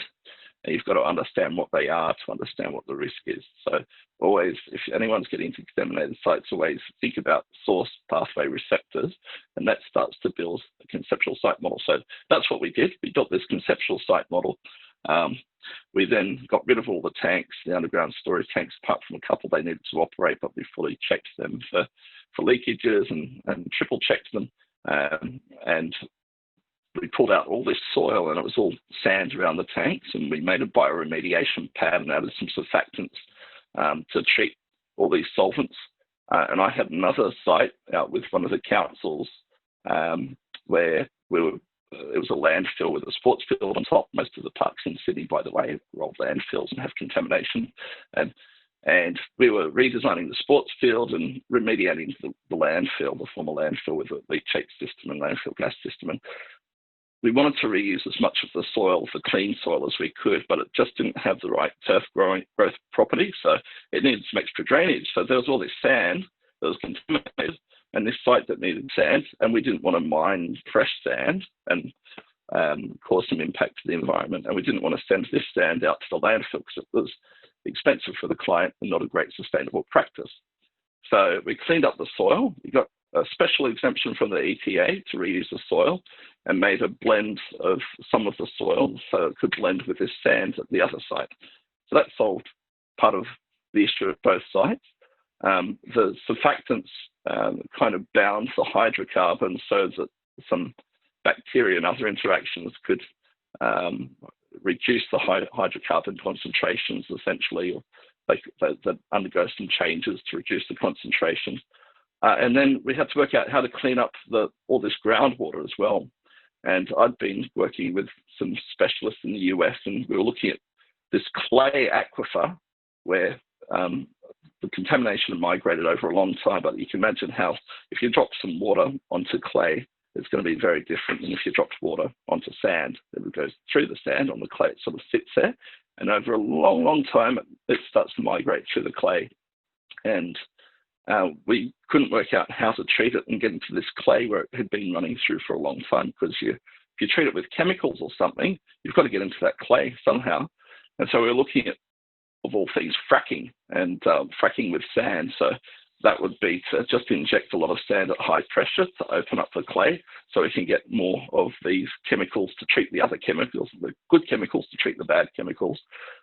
And you've got to understand what they are to understand what the risk is. So always, if anyone's getting into contaminated sites, always think about source, pathway, receptors, and that starts to build a conceptual site model. So that's what we did. We built this conceptual site model. We then got rid of all the tanks, the underground storage tanks, apart from a couple they needed to operate, but we fully checked them for leakages and triple checked them. And we pulled out all this soil, and it was all sand around the tanks, and we made a bioremediation pad and added some surfactants to treat all these solvents. And I had another site out with one of the councils where it was a landfill with a sports field on top. Most of the parks in Sydney, by the way, are old landfills and have contamination. And we were redesigning the sports field and remediating the landfill, the former landfill, with a leachate system and landfill gas system. And we wanted to reuse as much of the soil, the clean soil, as we could, but it just didn't have the right turf growth property. So it needed some extra drainage. So there was all this sand that was contaminated, and this site that needed sand, and we didn't want to mine fresh sand and cause some impact to the environment. And we didn't want to send this sand out to the landfill because it was expensive for the client and not a great sustainable practice. So we cleaned up the soil. We got a special exemption from the ETA to reuse the soil, and made a blend of some of the soil so it could blend with this sand at the other site. So that solved part of the issue at both sites. The surfactants kind of bound the hydrocarbons so that some bacteria and other interactions could reduce the hydrocarbon concentrations, essentially, or that undergo some changes to reduce the concentration. And then we had to work out how to clean up all this groundwater as well. And I'd been working with some specialists in the US, and we were looking at this clay aquifer where the contamination had migrated over a long time, but you can imagine how if you drop some water onto clay, it's going to be very different than if you dropped water onto sand. It goes through the sand on the clay, it sort of sits there, and over a long, long time, it starts to migrate through the clay. And we couldn't work out how to treat it and get into this clay where it had been running through for a long time, because if you treat it with chemicals or something, you've got to get into that clay somehow. And so we're looking at, of all things, fracking, and fracking with sand. So that would be to just inject a lot of sand at high pressure to open up the clay so we can get more of these chemicals to treat the other chemicals, the good chemicals to treat the bad chemicals.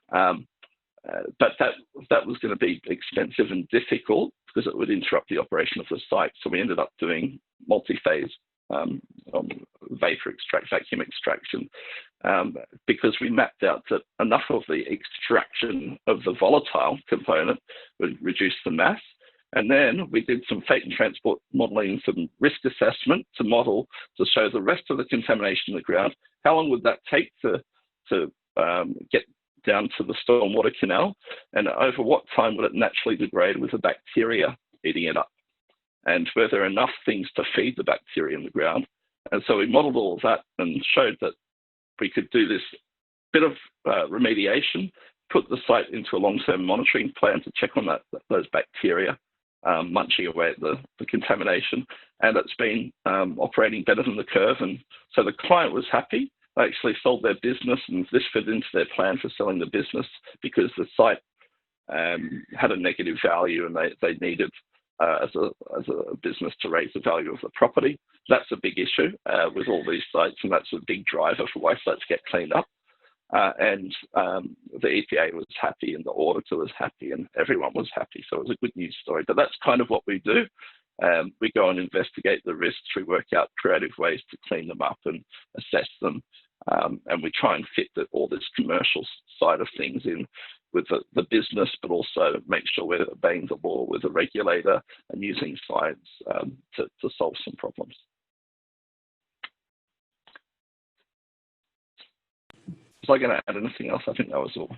But that was going to be expensive and difficult because it would interrupt the operation of the site. So we ended up doing multi-phase vapor extract, vacuum extraction, because we mapped out that enough of the extraction of the volatile component would reduce the mass. And then we did some fate and transport modeling, some risk assessment to model to show the rest of the contamination in the ground. How long would that take to get down to the stormwater canal? And over what time would it naturally degrade with the bacteria eating it up? And were there enough things to feed the bacteria in the ground? And so we modeled all of that and showed that we could do this bit of remediation, put the site into a long-term monitoring plan to check on those bacteria, munching away at the contamination. And it's been operating better than the curve. And so the client was happy. They actually sold their business, and this fit into their plan for selling the business because the site had a negative value, and they needed as a business to raise the value of the property. That's a big issue with all these sites, and that's a big driver for why sites get cleaned up. And the EPA was happy, and the auditor was happy, and everyone was happy. So it was a good news story. But that's kind of what we do. We go and investigate the risks. We work out creative ways to clean them up and assess them. And we try and fit all this commercial side of things in with the business, but also make sure we're obeying the law with the regulator and using science to solve some problems. Was I going to add anything else? I think that was all.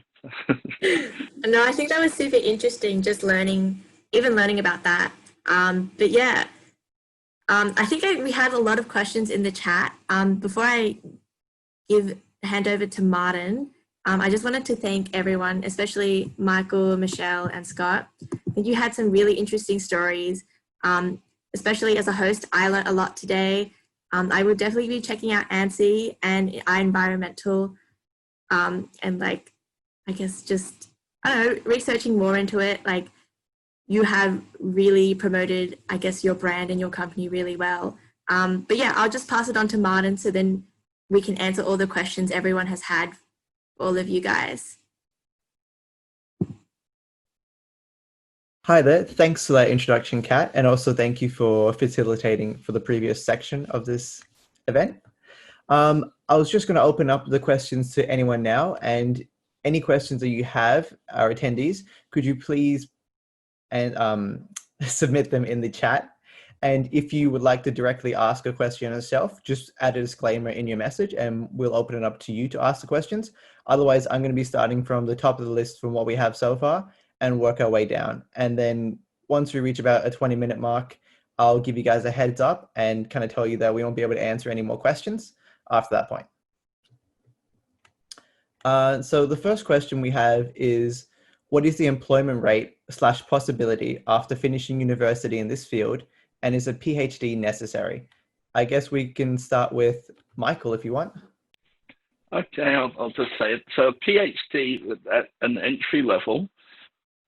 No, I think that was super interesting, just learning about that. But yeah, I think we had a lot of questions in the chat. Before I hand over to Martin, I just wanted to thank everyone, especially Michael, Michelle, and Scott. I think you had some really interesting stories. Especially as a host, I learned a lot today. I will definitely be checking out Ansi and iEnvironmental, and like, I guess just, I don't know, researching more into it. Like, you have really promoted, I guess, your brand and your company really well. But yeah, I'll just pass it on to Martin, so then we can answer all the questions everyone has had, all of you guys. Hi there. Thanks for that introduction, Kat, and also thank you for facilitating for the previous section of this event. I was just going to open up the questions to anyone now, and any questions that you have, our attendees, could you please submit them in the chat. And if you would like to directly ask a question yourself, just add a disclaimer in your message and we'll open it up to you to ask the questions. Otherwise, I'm going to be starting from the top of the list from what we have so far and work our way down. And then once we reach about a 20-minute mark, I'll give you guys a heads up and kind of tell you that we won't be able to answer any more questions after that point. So the first question we have is, what is the employment rate / possibility after finishing university in this field, and is a PhD necessary? I guess we can start with Michael if you want. Okay, I'll just say it. So a PhD at an entry level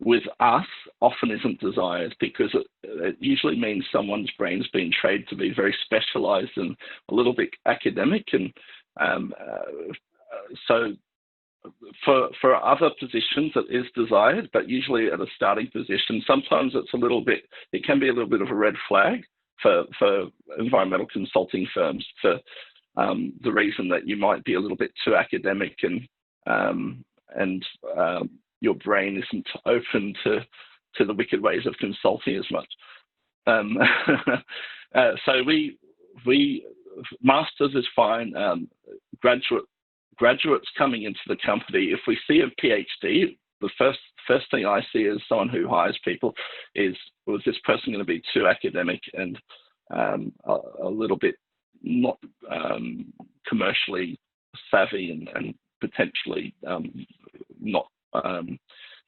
with us often isn't desired because it usually means someone's brain's been trained to be very specialized and a little bit academic. And so for other positions it is desired, but usually at a starting position, sometimes it can be a little bit of a red flag for environmental consulting firms for the reason that you might be a little bit too academic and your brain isn't open to the wicked ways of consulting as much. So we masters is fine. Graduates coming into the company, if we see a PhD, the first thing I see as someone who hires people is, was this person going to be too academic and a little bit not commercially savvy and potentially not.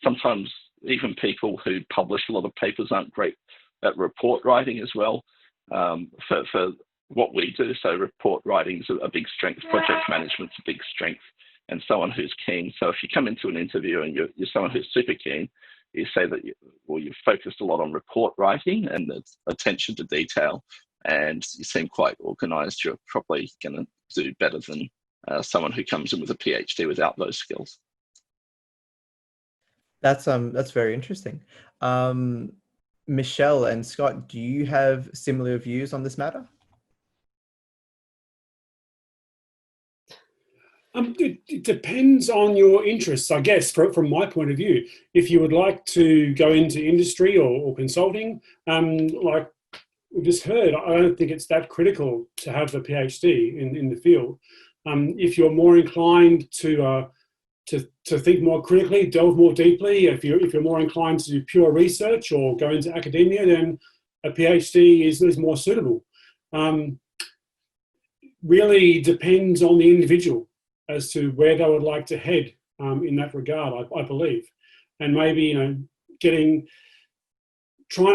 Sometimes even people who publish a lot of papers aren't great at report writing as well. For what we do, so report writing is a big strength, project management's a big strength, and someone who's keen. So if you come into an interview and you're someone who's super keen, you say that you've focused a lot on report writing and attention to detail, and you seem quite organized, you're probably going to do better than someone who comes in with a PhD without those skills. That's very interesting. Michelle and Scott, do you have similar views on this matter? It depends on your interests, I guess, from my point of view. If you would like to go into industry or consulting, like we just heard, I don't think it's that critical to have a PhD in the field. If you're more inclined to think more critically, delve more deeply, if you're more inclined to do pure research or go into academia, then a PhD is more suitable. Really depends on the individual as to where they would like to head in that regard, I believe. And maybe, trying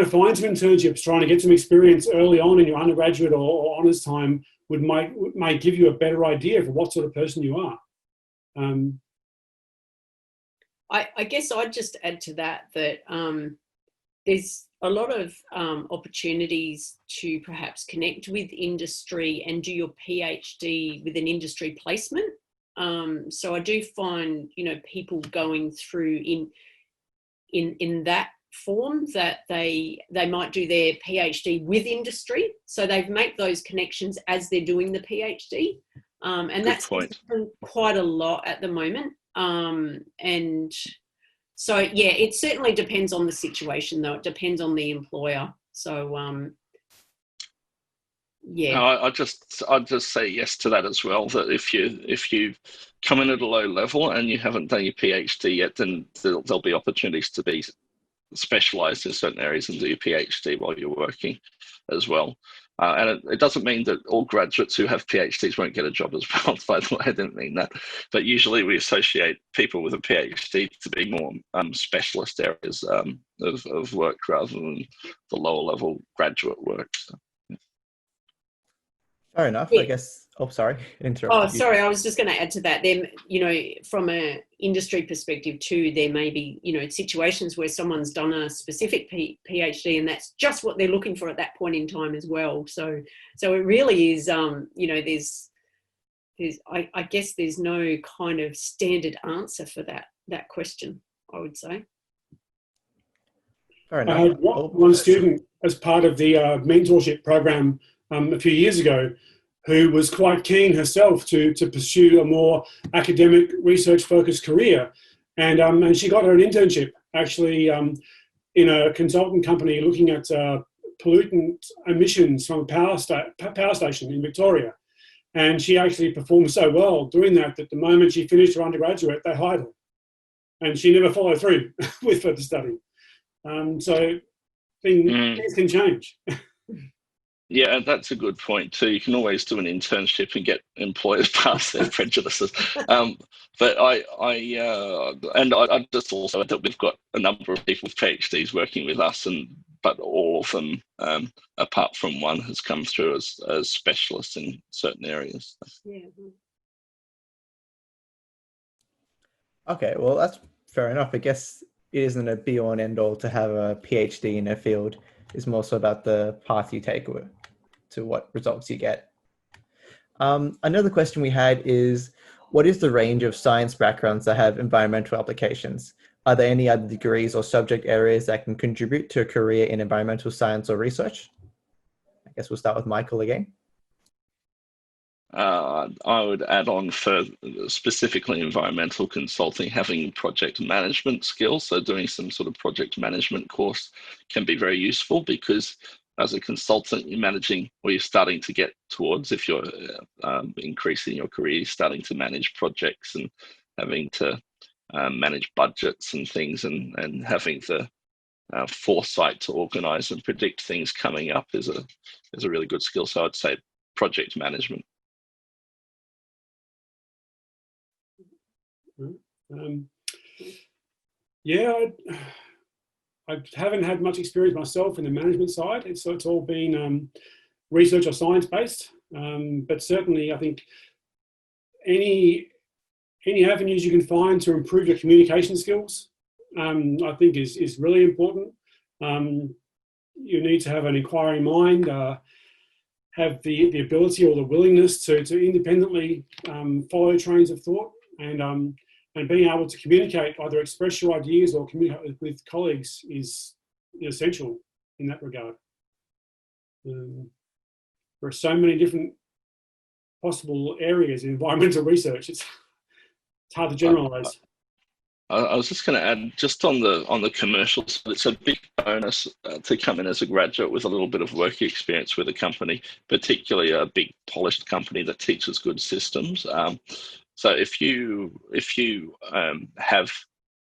to find some internships, trying to get some experience early on in your undergraduate or honours time might give you a better idea of what sort of person you are. I guess I'd just add to that there's a lot of opportunities to perhaps connect with industry and do your PhD with an industry placement. So I do find, people going through in that form that they might do their PhD with industry. So they make those connections as they're doing the PhD. And that's quite a lot at the moment. And so, yeah, it certainly depends on the situation, though. It depends on the employer. So, yeah. No, I'd just say yes to that as well. That if you come in at a low level and you haven't done your PhD yet, then there'll be opportunities to be specialised in certain areas and do your PhD while you're working as well. And it doesn't mean that all graduates who have PhDs won't get a job as well, by the way, I didn't mean that. But usually we associate people with a PhD to be more specialist areas of work rather than the lower level graduate work. So, yeah. Fair enough, I guess. Oh, sorry. Oh, sorry. I was just going to add to that. Then, from an industry perspective too, there may be, situations where someone's done a specific PhD and that's just what they're looking for at that point in time as well. So it really is, I guess there's no kind of standard answer for that question, I would say. Fair enough. I had one student as part of the mentorship program a few years ago who was quite keen herself to pursue a more academic research-focused career. And she got her an internship, actually, in a consultant company looking at pollutant emissions from a power station in Victoria. And she actually performed so well doing that the moment she finished her undergraduate, they hired her. And she never followed through with further study. So things can change. Yeah, that's a good point too. You can always do an internship and get employers past their prejudices. But I just also add that we've got a number of people with PhDs working with us, but all of them, apart from one, has come through as specialists in certain areas. Yeah. Okay, well, that's fair enough. I guess it isn't a be-all and end-all to have a PhD in a field. It's more so about the path you take to what results you get. Another question we had is, what is the range of science backgrounds that have environmental applications? Are there any other degrees or subject areas that can contribute to a career in environmental science or research? I guess we'll start with Michael again. I would add on for specifically environmental consulting, having project management skills. So doing some sort of project management course can be very useful, because as a consultant, you're managing, or you're starting to get towards, if you're increasing your career, you're starting to manage projects and having to manage budgets and things, and having the foresight to organize and predict things coming up is a really good skill. So I'd say project management. Yeah, I haven't had much experience myself in the management side. It's all been research or science based, but certainly I think any avenues you can find to improve your communication skills, I think is really important. You need to have an inquiring mind, have the ability or the willingness to independently follow trains of thought, and being able to communicate, either express your ideas or communicate with colleagues, is essential in that regard. There are so many different possible areas in environmental research. It's hard to generalise. I was just going to add, just on the commercial side, it's a big bonus to come in as a graduate with a little bit of work experience with a company, particularly a big polished company that teaches good systems. So if you have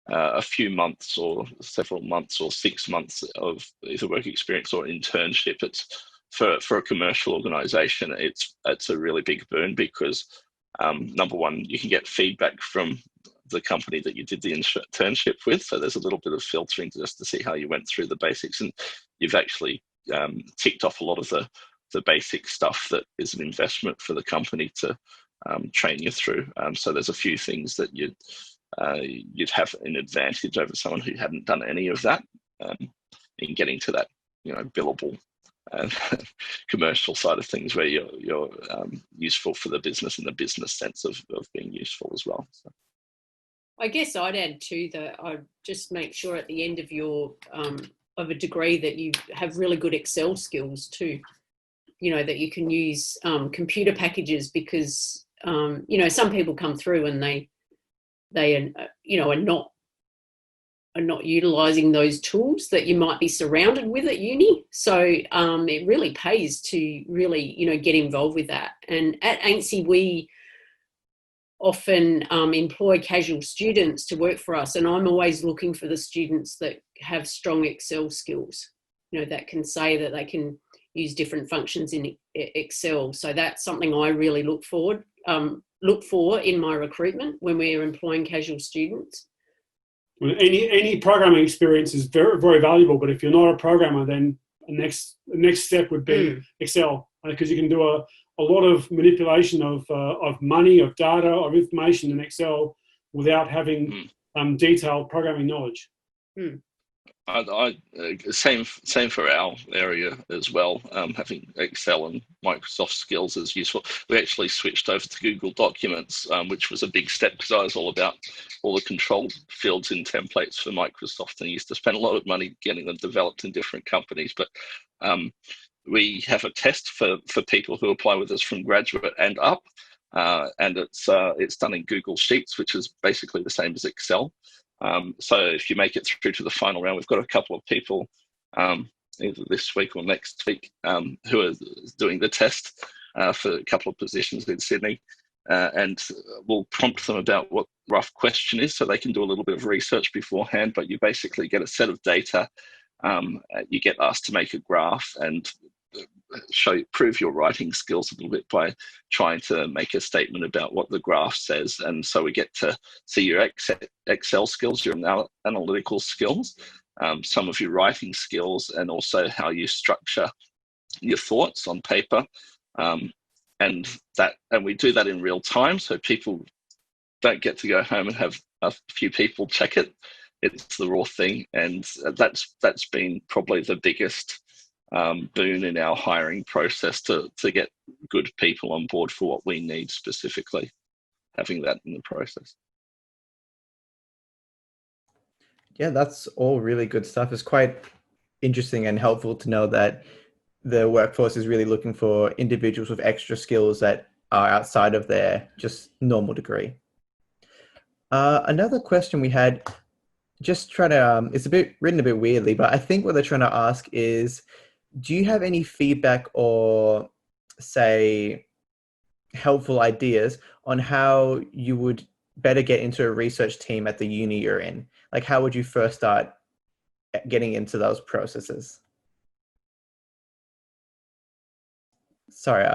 a few months or several months or 6 months of either work experience or internship, it's for a commercial organisation, it's a really big boon, because number one, you can get feedback from the company that you did the internship with, so there's a little bit of filtering just to see how you went through the basics, and you've actually ticked off a lot of the basic stuff that is an investment for the company to train you through. So there's a few things that you'd have an advantage over someone who hadn't done any of that in getting to that, billable commercial side of things, where you're useful for the business in the business sense of being useful as well. So. I guess I'd add too that I'd just make sure at the end of your of a degree that you have really good Excel skills too. That you can use computer packages, because some people come through and they are not utilising those tools that you might be surrounded with at uni. So it really pays to really get involved with that. And at Ansi, we often employ casual students to work for us, and I'm always looking for the students that have strong Excel skills, that can say that they can use different functions in Excel. So that's something I really look for in my recruitment when we're employing casual students. Well, any programming experience is very, very valuable, but if you're not a programmer, then the next step would be Excel, because you can do a lot of manipulation of money, of data, of information in Excel without having detailed programming knowledge. Same for our area as well. Having Excel and Microsoft skills is useful. We actually switched over to Google Documents, which was a big step, because I was all about all the control fields in templates for Microsoft, and I used to spend a lot of money getting them developed in different companies. But we have a test for people who apply with us from graduate and up, and it's done in Google Sheets, which is basically the same as Excel. So if you make it through to the final round, we've got a couple of people either this week or next week who are doing the test for a couple of positions in Sydney, and we'll prompt them about what the rough question is, so they can do a little bit of research beforehand. But you basically get a set of data. You get asked to make a graph and prove your writing skills a little bit by trying to make a statement about what the graph says. And so we get to see your Excel skills, your analytical skills, some of your writing skills, and also how you structure your thoughts on paper. And we do that in real time, so people don't get to go home and have a few people check it. It's the raw thing, and that's been probably the biggest boon in our hiring process to get good people on board for what we need specifically, having that in the process. Yeah, that's all really good stuff. It's quite interesting and helpful to know that the workforce is really looking for individuals with extra skills that are outside of their just normal degree. Another question we had, just trying to, it's written a bit weirdly, but I think what they're trying to ask is, do you have any feedback or say helpful ideas on how you would better get into a research team at the uni you're in? Like, how would you first start getting into those processes? Sorry,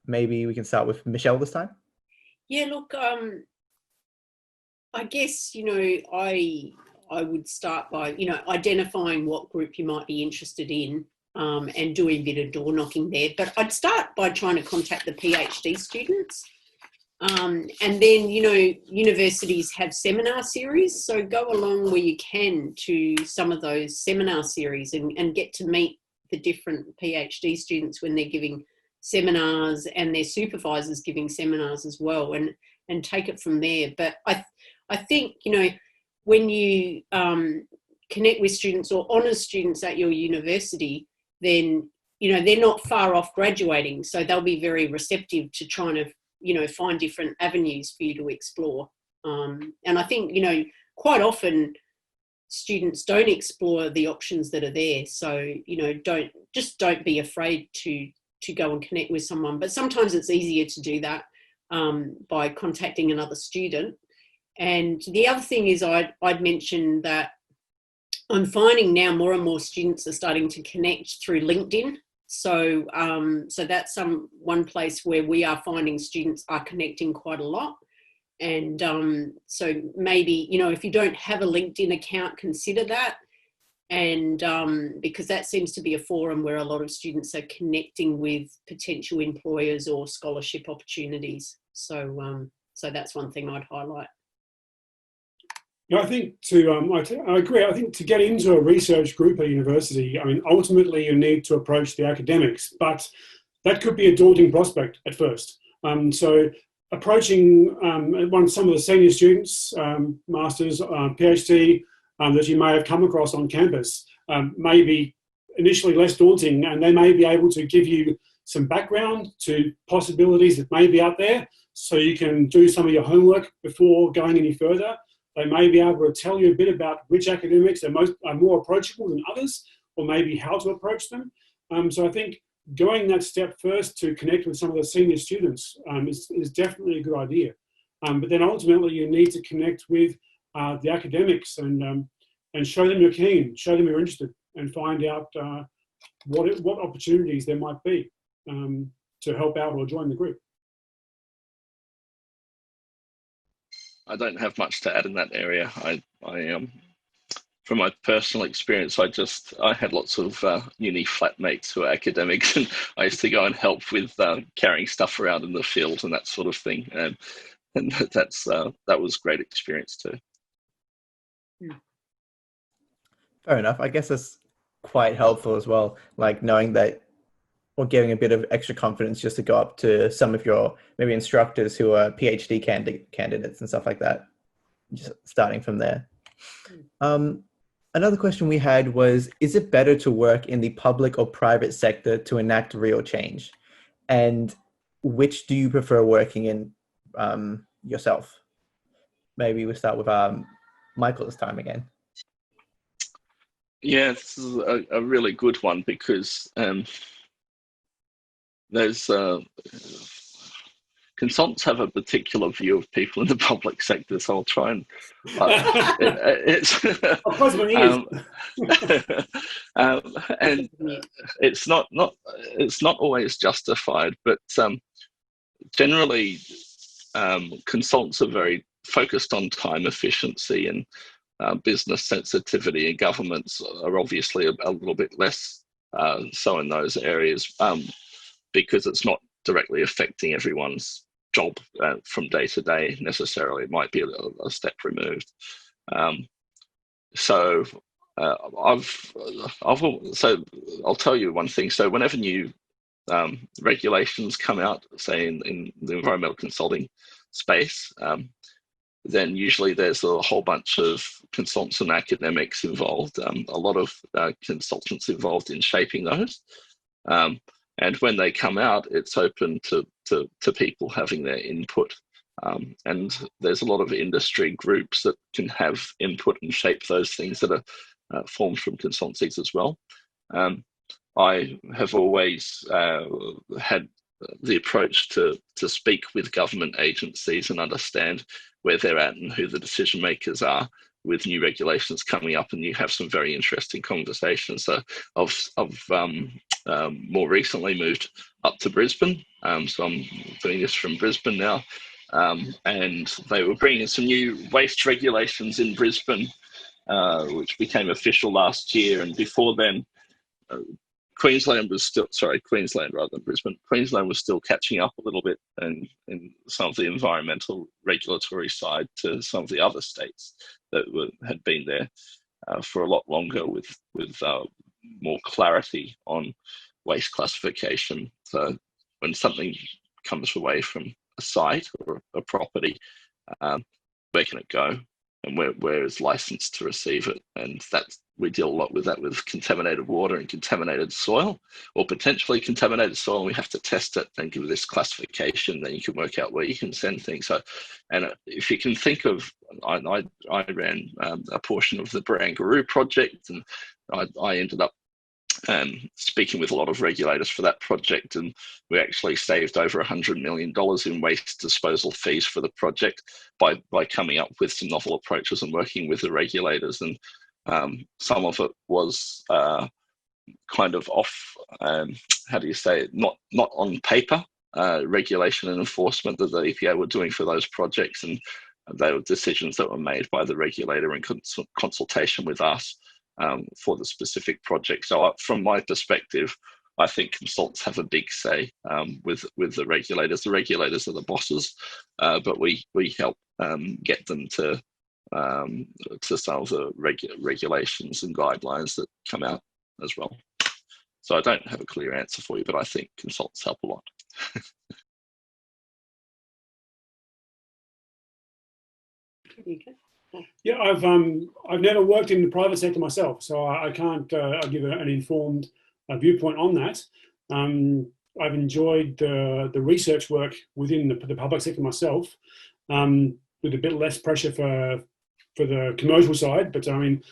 maybe we can start with Michelle this time. Yeah, look, I guess, I would start by, identifying what group you might be interested in, and doing a bit of door knocking there. But I'd start by trying to contact the PhD students. And then, universities have seminar series, so go along where you can to some of those seminar series and get to meet the different PhD students when they're giving seminars, and their supervisors giving seminars as well, and take it from there. But I think, when you connect with students or honours students at your university, then, they're not far off graduating, so they'll be very receptive to trying to, find different avenues for you to explore. And I think, quite often students don't explore the options that are there. So, don't be afraid to go and connect with someone. But sometimes it's easier to do that by contacting another student. And the other thing is I'd mention that I'm finding now more and more students are starting to connect through LinkedIn. So that's one place where we are finding students are connecting quite a lot. And so maybe, if you don't have a LinkedIn account, consider that. And because that seems to be a forum where a lot of students are connecting with potential employers or scholarship opportunities. So that's one thing I'd highlight. Yeah, I think I agree. I think to get into a research group at university, ultimately you need to approach the academics, but that could be a daunting prospect at first. So approaching some of the senior students, masters, PhD, that you may have come across on campus may be initially less daunting, and they may be able to give you some background to possibilities that may be out there, so you can do some of your homework before going any further. They may be able to tell you a bit about which academics are more approachable than others, or maybe how to approach them. So I think going that step first to connect with some of the senior students is definitely a good idea. But then ultimately you need to connect with the academics and show them you're keen, show them you're interested, and find out what opportunities there might be to help out or join the group. I don't have much to add in that area. I from my personal experience, I had lots of uni flatmates who are academics, and I used to go and help with carrying stuff around in the field and that sort of thing. And that was a great experience too. Fair enough. I guess that's quite helpful as well, like knowing that, or giving a bit of extra confidence just to go up to some of your maybe instructors who are PhD candidates and stuff like that, just starting from there. Another question we had was, is it better to work in the public or private sector to enact real change? And which do you prefer working in yourself? Maybe we'll start with Michael this time again. Yeah, this is a really good one, because there's consultants have a particular view of people in the public sector, so I'll try and and it's not always justified, but generally consultants are very focused on time efficiency, and business sensitivity, and governments are obviously a little bit less so in those areas, because it's not directly affecting everyone's job from day to day necessarily. It might be a step removed. So I'll tell you one thing. So whenever new regulations come out, say in the environmental consulting space, then usually there's a whole bunch of consultants and academics involved, a lot of consultants involved in shaping those. And when they come out, it's open to people having their input. And there's a lot of industry groups that can have input and shape those things that are formed from consultancies as well. I have always had the approach to speak with government agencies and understand where they're at and who the decision makers are with new regulations coming up, and you have some very interesting conversations. So I've more recently moved up to Brisbane, so I'm doing this from Brisbane now, and they were bringing some new waste regulations in Brisbane, which became official last year, and before then, Queensland rather than Brisbane. Queensland was still catching up a little bit in some of the environmental regulatory side to some of the other states that had been there for a lot longer with more clarity on waste classification. So when something comes away from a site or a property, where can it go? And where is licensed to receive it? And we deal a lot with that, with contaminated water and contaminated soil, or potentially contaminated soil, and we have to test it and give this classification, then you can work out where you can send things. So, and if you can think of, I ran a portion of the Barangaroo project, and I ended up speaking with a lot of regulators for that project, and we actually saved over $100 million in waste disposal fees for the project by coming up with some novel approaches and working with the regulators. And some of it was kind of off, how do you say it, not on paper, regulation and enforcement that the EPA were doing for those projects, and they were decisions that were made by the regulator in consultation with us for the specific project. So from my perspective, I think consultants have a big say with the regulators. The regulators are the bosses, but we help get them to some of the regulations and guidelines that come out as well. So I don't have a clear answer for you, but I think consultants help a lot. Yeah, I've never worked in the private sector myself, so I can't give an informed viewpoint on that. I've enjoyed the research work within the public sector myself, with a bit less pressure for the commercial side. But I mean,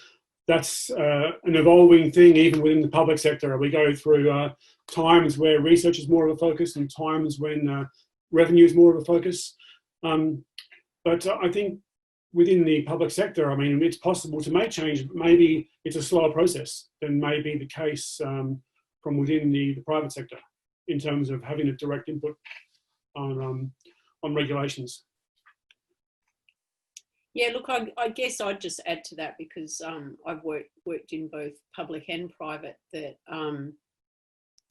that's an evolving thing even within the public sector. We go through times where research is more of a focus and times when revenue is more of a focus. But I think within the public sector, I mean, it's possible to make change, but maybe it's a slower process than may be the case from within the private sector in terms of having a direct input on regulations. Yeah, look, I guess I'd just add to that, because I've worked in both public and private, that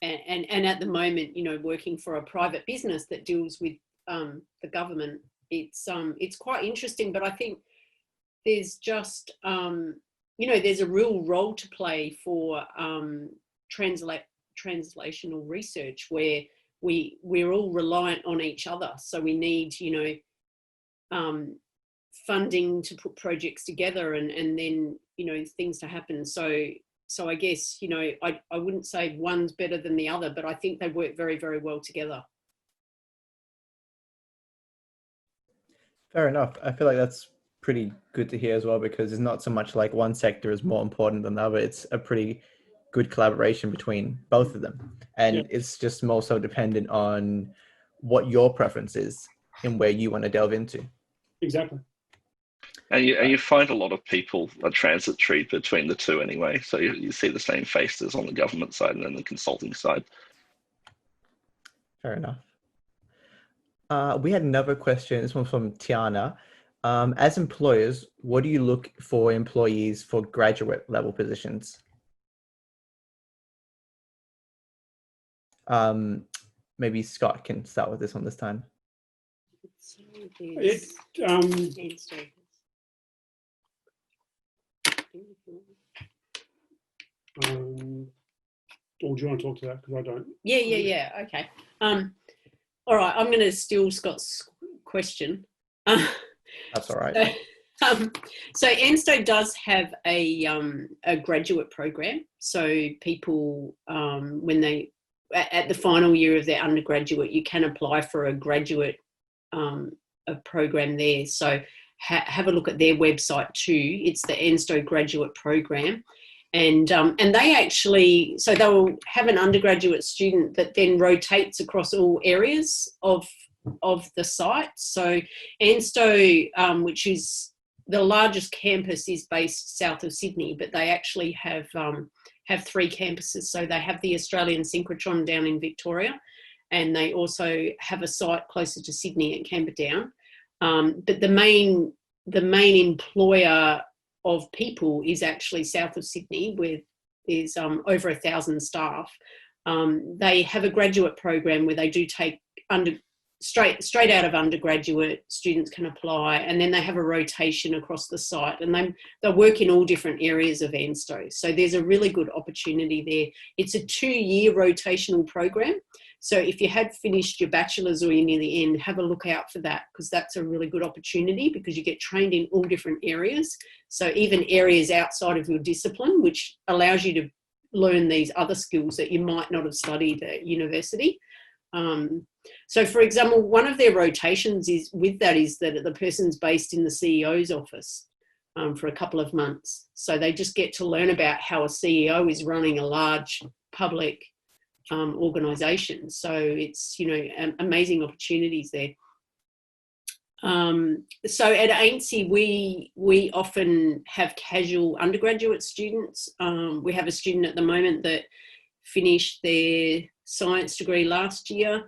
and at the moment, you know, working for a private business that deals with the government, it's quite interesting. But I think there's just you know, there's a real role to play for translational research, where we're all reliant on each other. So we need, you know, funding to put projects together, and then, you know, things to happen. So I guess, you know, I wouldn't say one's better than the other, but I think they work very, very well together. Fair enough. I feel like that's pretty good to hear as well, because it's not so much like one sector is more important than the other. It's a pretty good collaboration between both of them. And it's just more so dependent on what your preference is and where you want to delve into. Exactly. And you find a lot of people are transitory between the two anyway. So you see the same faces on the government side and then the consulting side. Fair enough. We had another question. This one from Tiana. As employers, what do you look for employees for graduate level positions? Maybe Scott can start with this one this time. Or do you want to talk to that? Because I don't. Yeah. Okay. All right. I'm going to steal Scott's question. That's all right. So ANSTO does have a graduate program. So people, when they at the final year of their undergraduate, you can apply for a graduate a program there. So have a look at their website too. It's the ANSTO graduate program. And they actually, so they'll have an undergraduate student that then rotates across all areas of the site. So ANSTO, which is the largest campus, is based south of Sydney, but they actually have 3 campuses. So they have the Australian synchrotron down in Victoria, and they also have a site closer to Sydney at Camperdown. But the main employer of people is actually south of Sydney, where there's over 1,000 staff. They have a graduate program where they do take straight out of undergraduate, students can apply, and then they have a rotation across the site, and they work in all different areas of ANSTO. So there's a really good opportunity there. It's a 2-year rotational program. So if you had finished your bachelor's or you're near the end, have a look out for that, because that's a really good opportunity, because you get trained in all different areas. So even areas outside of your discipline, which allows you to learn these other skills that you might not have studied at university. So for example, one of their rotations is that the person's based in the CEO's office for a couple of months. So they just get to learn about how a CEO is running a large public organisation. So it's, amazing opportunities there. So at Ansi, we often have casual undergraduate students. We have a student at the moment that finished their science degree last year,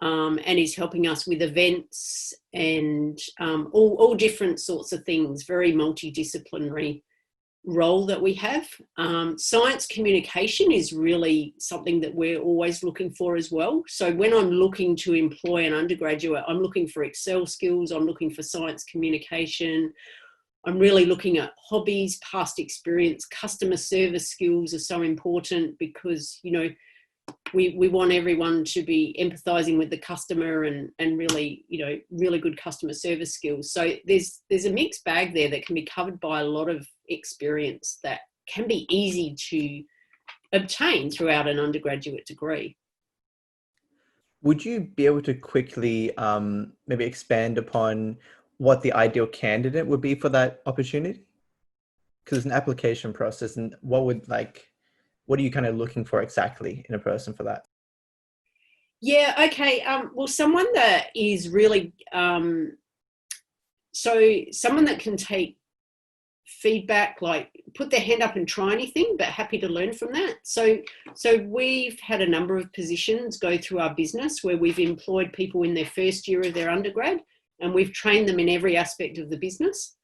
and is helping us with events and all different sorts of things, very multidisciplinary role that we have. Science communication is really something that we're always looking for as well. So when I'm looking to employ an undergraduate, I'm looking for Excel skills, I'm looking for science communication, I'm really looking at hobbies, past experience. Customer service skills are so important, because, we want everyone to be empathizing with the customer and really, really good customer service skills. So there's a mixed bag there that can be covered by a lot of experience that can be easy to obtain throughout an undergraduate degree. Would you be able to quickly maybe expand upon what the ideal candidate would be for that opportunity? Because it's an application process, and what are you kind of looking for exactly in a person for that? Yeah, okay. Well, someone that is really, someone that can take feedback, like put their hand up and try anything, but happy to learn from that. So we've had a number of positions go through our business where we've employed people in their first year of their undergrad, and we've trained them in every aspect of the business.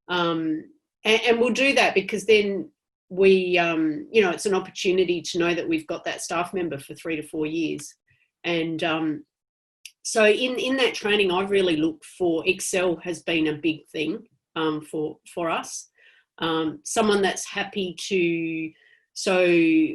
And we'll do that because then we, it's an opportunity to know that we've got that staff member for 3 to 4 years. And so in that training, I've really looked for, Excel has been a big thing for us. Someone that's happy to,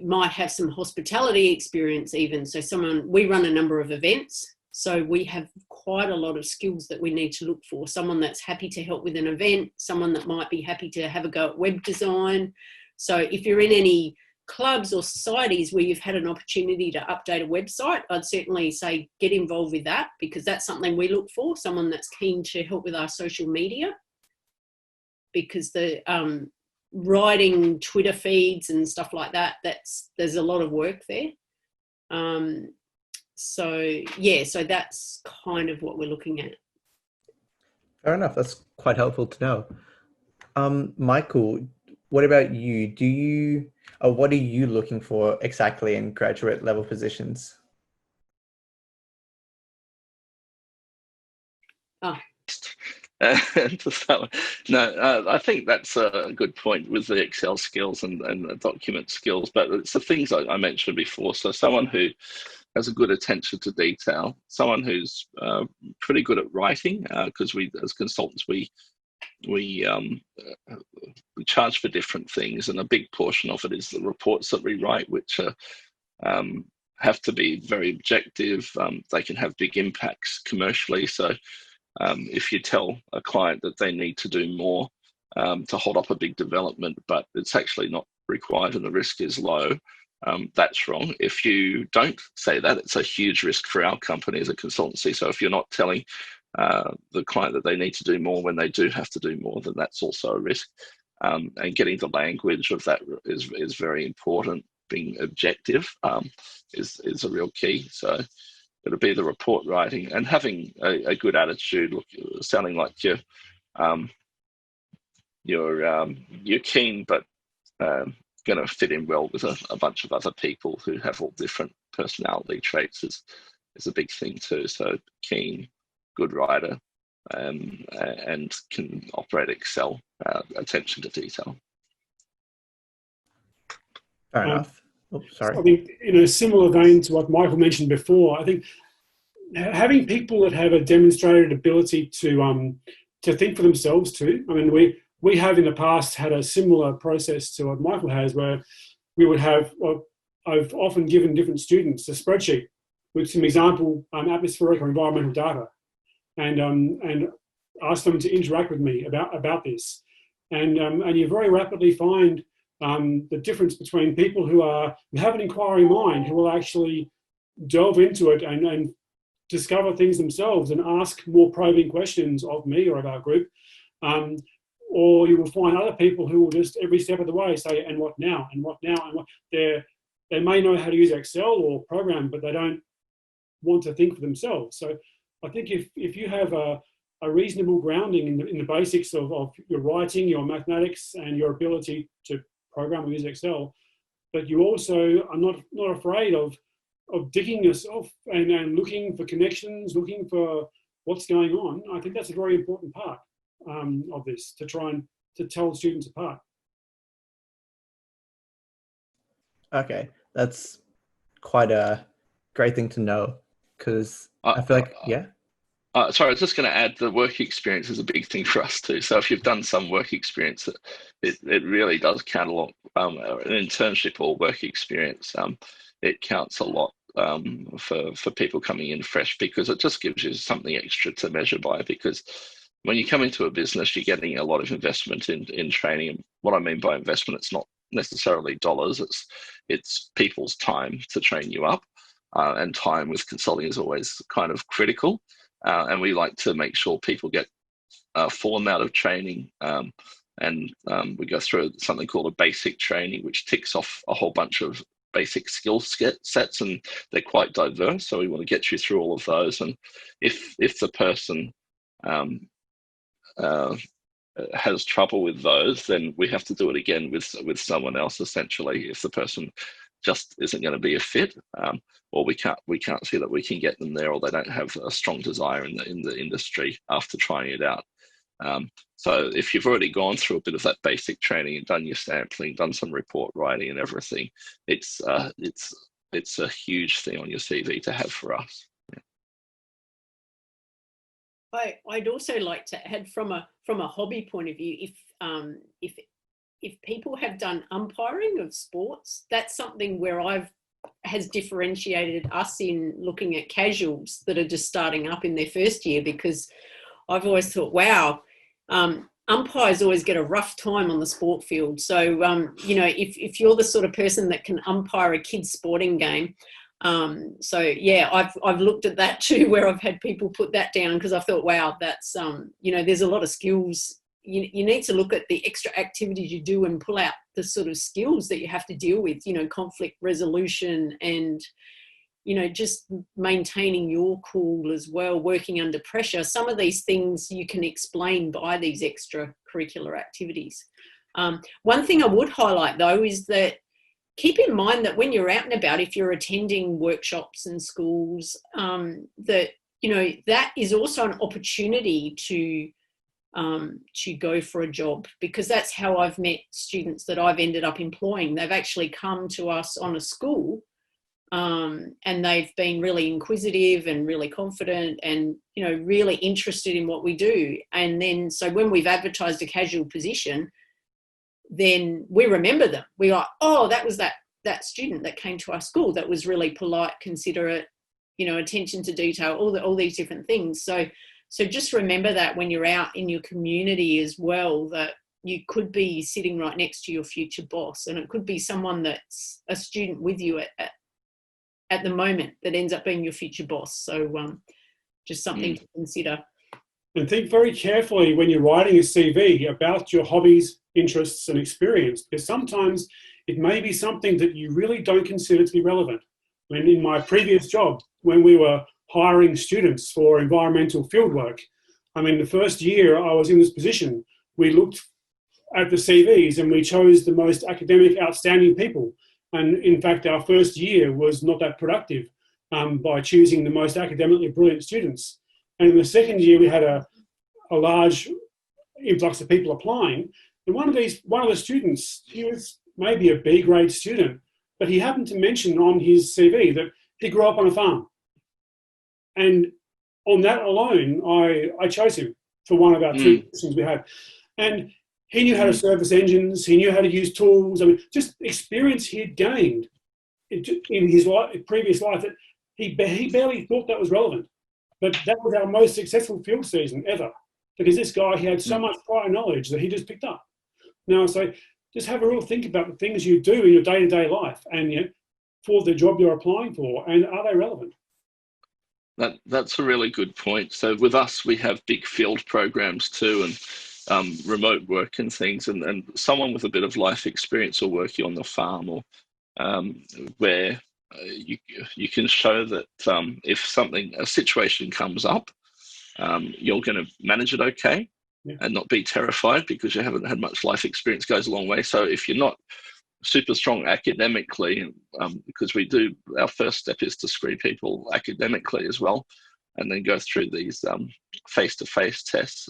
might have some hospitality experience even. So we run a number of events. So we have quite a lot of skills that we need to look for. Someone that's happy to help with an event, someone that might be happy to have a go at web design. So if you're in any clubs or societies where you've had an opportunity to update a website, I'd certainly say get involved with that, because that's something we look for, someone that's keen to help with our social media, because the writing Twitter feeds and stuff like that, there's a lot of work there. So that's kind of what we're looking at. Fair enough. That's quite helpful to know. Michael, what about you? What are you looking for exactly in graduate level positions? I think that's a good point with the Excel skills and the document skills, but it's the things I mentioned before. So someone who has a good attention to detail, someone who's pretty good at writing, because we as consultants, we charge for different things, and a big portion of it is the reports that we write, which have to be very objective. They can have big impacts commercially. So if you tell a client that they need to do more to hold up a big development, but it's actually not required and the risk is low, that's wrong. If you don't say that, it's a huge risk for our company as a consultancy. So if you're not telling the client that they need to do more when they do have to do more, then that's also a risk. and getting the language of that is very important. Being objective is a real key. So it'll be the report writing and having a good attitude, sounding like you're keen, but going to fit in well with a bunch of other people who have all different personality traits is a big thing too. So keen, good writer, and can operate Excel, attention to detail. Fair enough. Oh, sorry. I think in a similar vein to what Michael mentioned before, I think having people that have a demonstrated ability to think for themselves too. I mean, we have in the past had a similar process to what Michael has, where we would have, I've often given different students a spreadsheet with some example atmospheric or environmental data, and ask them to interact with me about this, and you very rapidly find the difference between people who have an inquiring mind, who will actually delve into it and discover things themselves and ask more probing questions of me or of our group, or you will find other people who will just every step of the way say, and what now, and what now, and what. They may know how to use Excel or program, but they don't want to think for themselves. So I think if you have a reasonable grounding in the basics of your writing, your mathematics, and your ability to program or use Excel, but you also are not afraid of digging yourself and looking for connections, looking for what's going on. I think that's a very important part of this, to try and to tell students apart. Okay, that's quite a great thing to know, because I feel like, yeah. Sorry, I was just going to add the work experience is a big thing for us too. So if you've done some work experience, it really does count a lot. An internship or work experience, it counts a lot for people coming in fresh, because it just gives you something extra to measure by. Because when you come into a business, you're getting a lot of investment in training. And what I mean by investment, it's not necessarily dollars. It's people's time to train you up, and time with consulting is always kind of critical. And we like to make sure people get a full amount of training, and we go through something called a basic training, which ticks off a whole bunch of basic skill sets, and they're quite diverse. So we want to get you through all of those. And if the person has trouble with those, then we have to do it again with someone else, essentially, if the person just isn't going to be a fit, or we can't see that we can get them there, or they don't have a strong desire in the industry after trying it out. So if you've already gone through a bit of that basic training and done your sampling, done some report writing and everything, it's a huge thing on your CV to have for us. I'd also like to add, from a hobby point of view, if people have done umpiring of sports, that's something where has differentiated us in looking at casuals that are just starting up in their first year, because I've always thought, wow, umpires always get a rough time on the sport field. So, if you're the sort of person that can umpire a kid's sporting game, so yeah, I've looked at that too, where I've had people put that down, because I thought, wow, that's, there's a lot of skills. You need to look at the extra activities you do and pull out the sort of skills that you have to deal with, conflict resolution and, just maintaining your cool as well, working under pressure. Some of these things you can explain by these extracurricular activities. One thing I would highlight though is that keep in mind that when you're out and about, if you're attending workshops in schools, that is also an opportunity to go for a job, because that's how I've met students that I've ended up employing. They've actually come to us on a school, and they've been really inquisitive and really confident and, really interested in what we do. And then, so when we've advertised a casual position, then we remember them. We're like, oh, that was that student that came to our school that was really polite, considerate, attention to detail, all these different things. So just remember that when you're out in your community as well, that you could be sitting right next to your future boss, and it could be someone that's a student with you at the moment that ends up being your future boss. So just something to consider. And think very carefully when you're writing a CV about your hobbies, interests, and experience, because sometimes it may be something that you really don't consider to be relevant. When in my previous job, when we were hiring students for environmental fieldwork, I mean, the first year I was in this position, we looked at the CVs and we chose the most academic outstanding people. And in fact, our first year was not that productive by choosing the most academically brilliant students. And in the second year, we had a large influx of people applying. And one of the students, he was maybe a B grade student, but he happened to mention on his CV that he grew up on a farm. And on that alone, I chose him for one of our two positions we had. And he knew how to service engines, he knew how to use tools. I mean, just experience he had gained in his previous life that he barely thought that was relevant. But that was our most successful field season ever, because this guy, he had so much prior knowledge that he just picked up. Now, so just have a real think about the things you do in your day-to-day life and for the job you're applying for, and are they relevant? That's a really good point. So with us, we have big field programs too, and remote work and things, and someone with a bit of life experience or working on the farm, or where you can show that if a situation comes up, you're going to manage it okay, and not be terrified because you haven't had much life experience goes a long way. So if you're not super strong academically, because our first step is to screen people academically as well, and then go through these face-to-face tests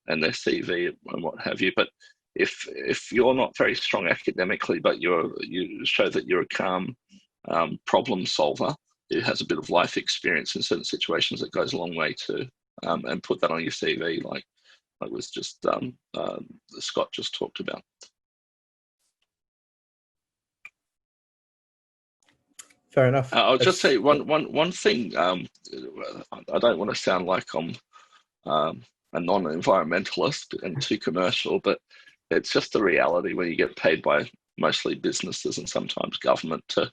and their CV and what have you. But if you're not very strong academically, but you show that you're a calm problem solver who has a bit of life experience in certain situations, that goes a long way too, and put that on your CV, like was just Scott just talked about. Fair enough. I'll just say one thing. I don't want to sound like I'm a non-environmentalist and too commercial, but it's just the reality when you get paid by mostly businesses and sometimes government to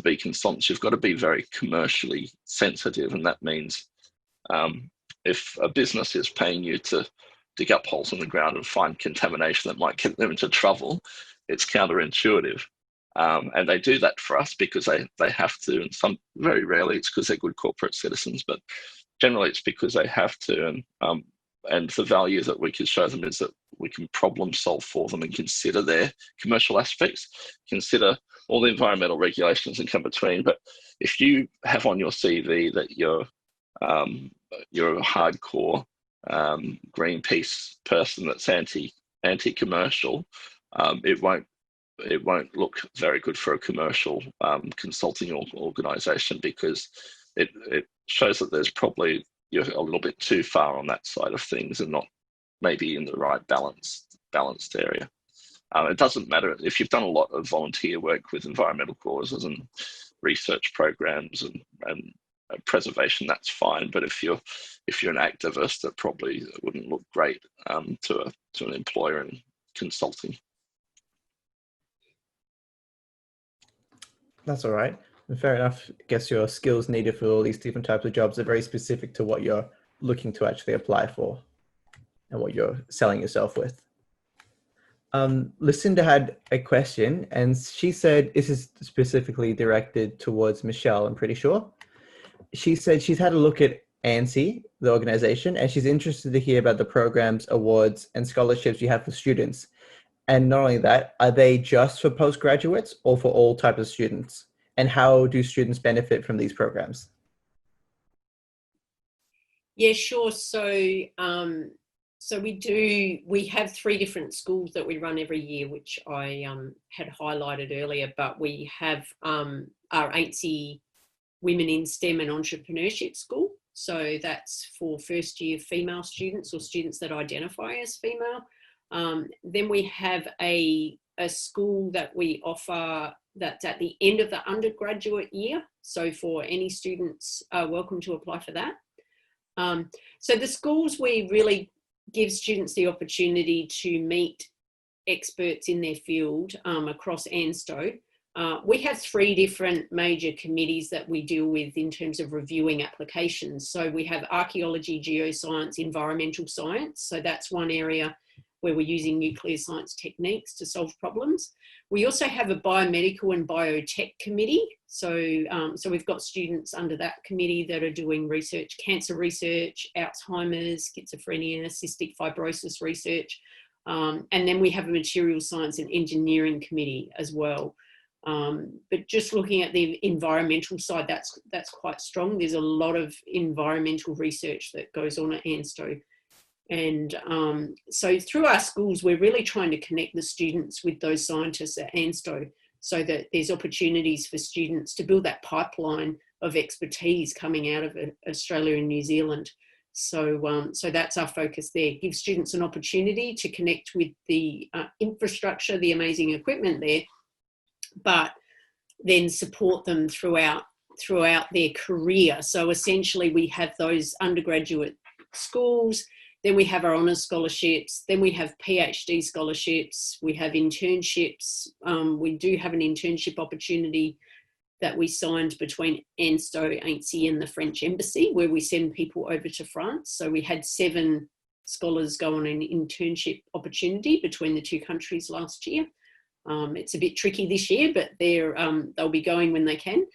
be consultants. You've got to be very commercially sensitive, and that means if a business is paying you to dig up holes in the ground and find contamination that might get them into trouble, it's counterintuitive. And they do that for us because they have to, and very rarely it's because they're good corporate citizens, but generally it's because they have to. And the value that we can show them is that we can problem solve for them and consider their commercial aspects, consider all the environmental regulations and come between. But if you have on your CV that you're a hardcore Greenpeace person that's anti-commercial, it won't look very good for a commercial consulting organisation, because it shows that there's probably you're a little bit too far on that side of things and not maybe in the right balanced area. It doesn't matter if you've done a lot of volunteer work with environmental causes and research programs and preservation, that's fine. But if you're an activist, that probably wouldn't look great to an employer in consulting. That's all right. Fair enough. I guess your skills needed for all these different types of jobs are very specific to what you're looking to actually apply for and what you're selling yourself with. Lucinda had a question, and she said, this is specifically directed towards Michelle, I'm pretty sure. She said she's had a look at Ansi, the organization, and she's interested to hear about the programs, awards, and scholarships you have for students. And not only that, are they just for postgraduates or for all types of students? And how do students benefit from these programs? Yeah, sure. So we have 3 different schools that we run every year, which I had highlighted earlier, but we have our Ansi Women in STEM and Entrepreneurship School. So that's for first year female students or students that identify as female. Then we have a school that we offer that's at the end of the undergraduate year. So for any students, welcome to apply for that. So the schools, we really give students the opportunity to meet experts in their field across ANSTO. We have 3 different major committees that we deal with in terms of reviewing applications. So we have archaeology, geoscience, environmental science. So that's one area where we're using nuclear science techniques to solve problems. We also have a biomedical and biotech committee. So we've got students under that committee that are doing research, cancer research, Alzheimer's, schizophrenia, cystic fibrosis research. And then we have a materials science and engineering committee as well. But just looking at the environmental side, that's quite strong. There's a lot of environmental research that goes on at ANSTO. And so through our schools, we're really trying to connect the students with those scientists at ANSTO so that there's opportunities for students to build that pipeline of expertise coming out of Australia and New Zealand. So that's our focus there. Give students an opportunity to connect with the infrastructure, the amazing equipment there, but then support them throughout their career. So essentially we have those undergraduate schools, then we have our honours scholarships, then we have PhD scholarships, we have internships. We do have an internship opportunity that we signed between ANSTO, Ansi and the French Embassy, where we send people over to France. So we had 7 scholars go on an internship opportunity between the 2 countries last year. It's a bit tricky this year, but they'll be going when they can,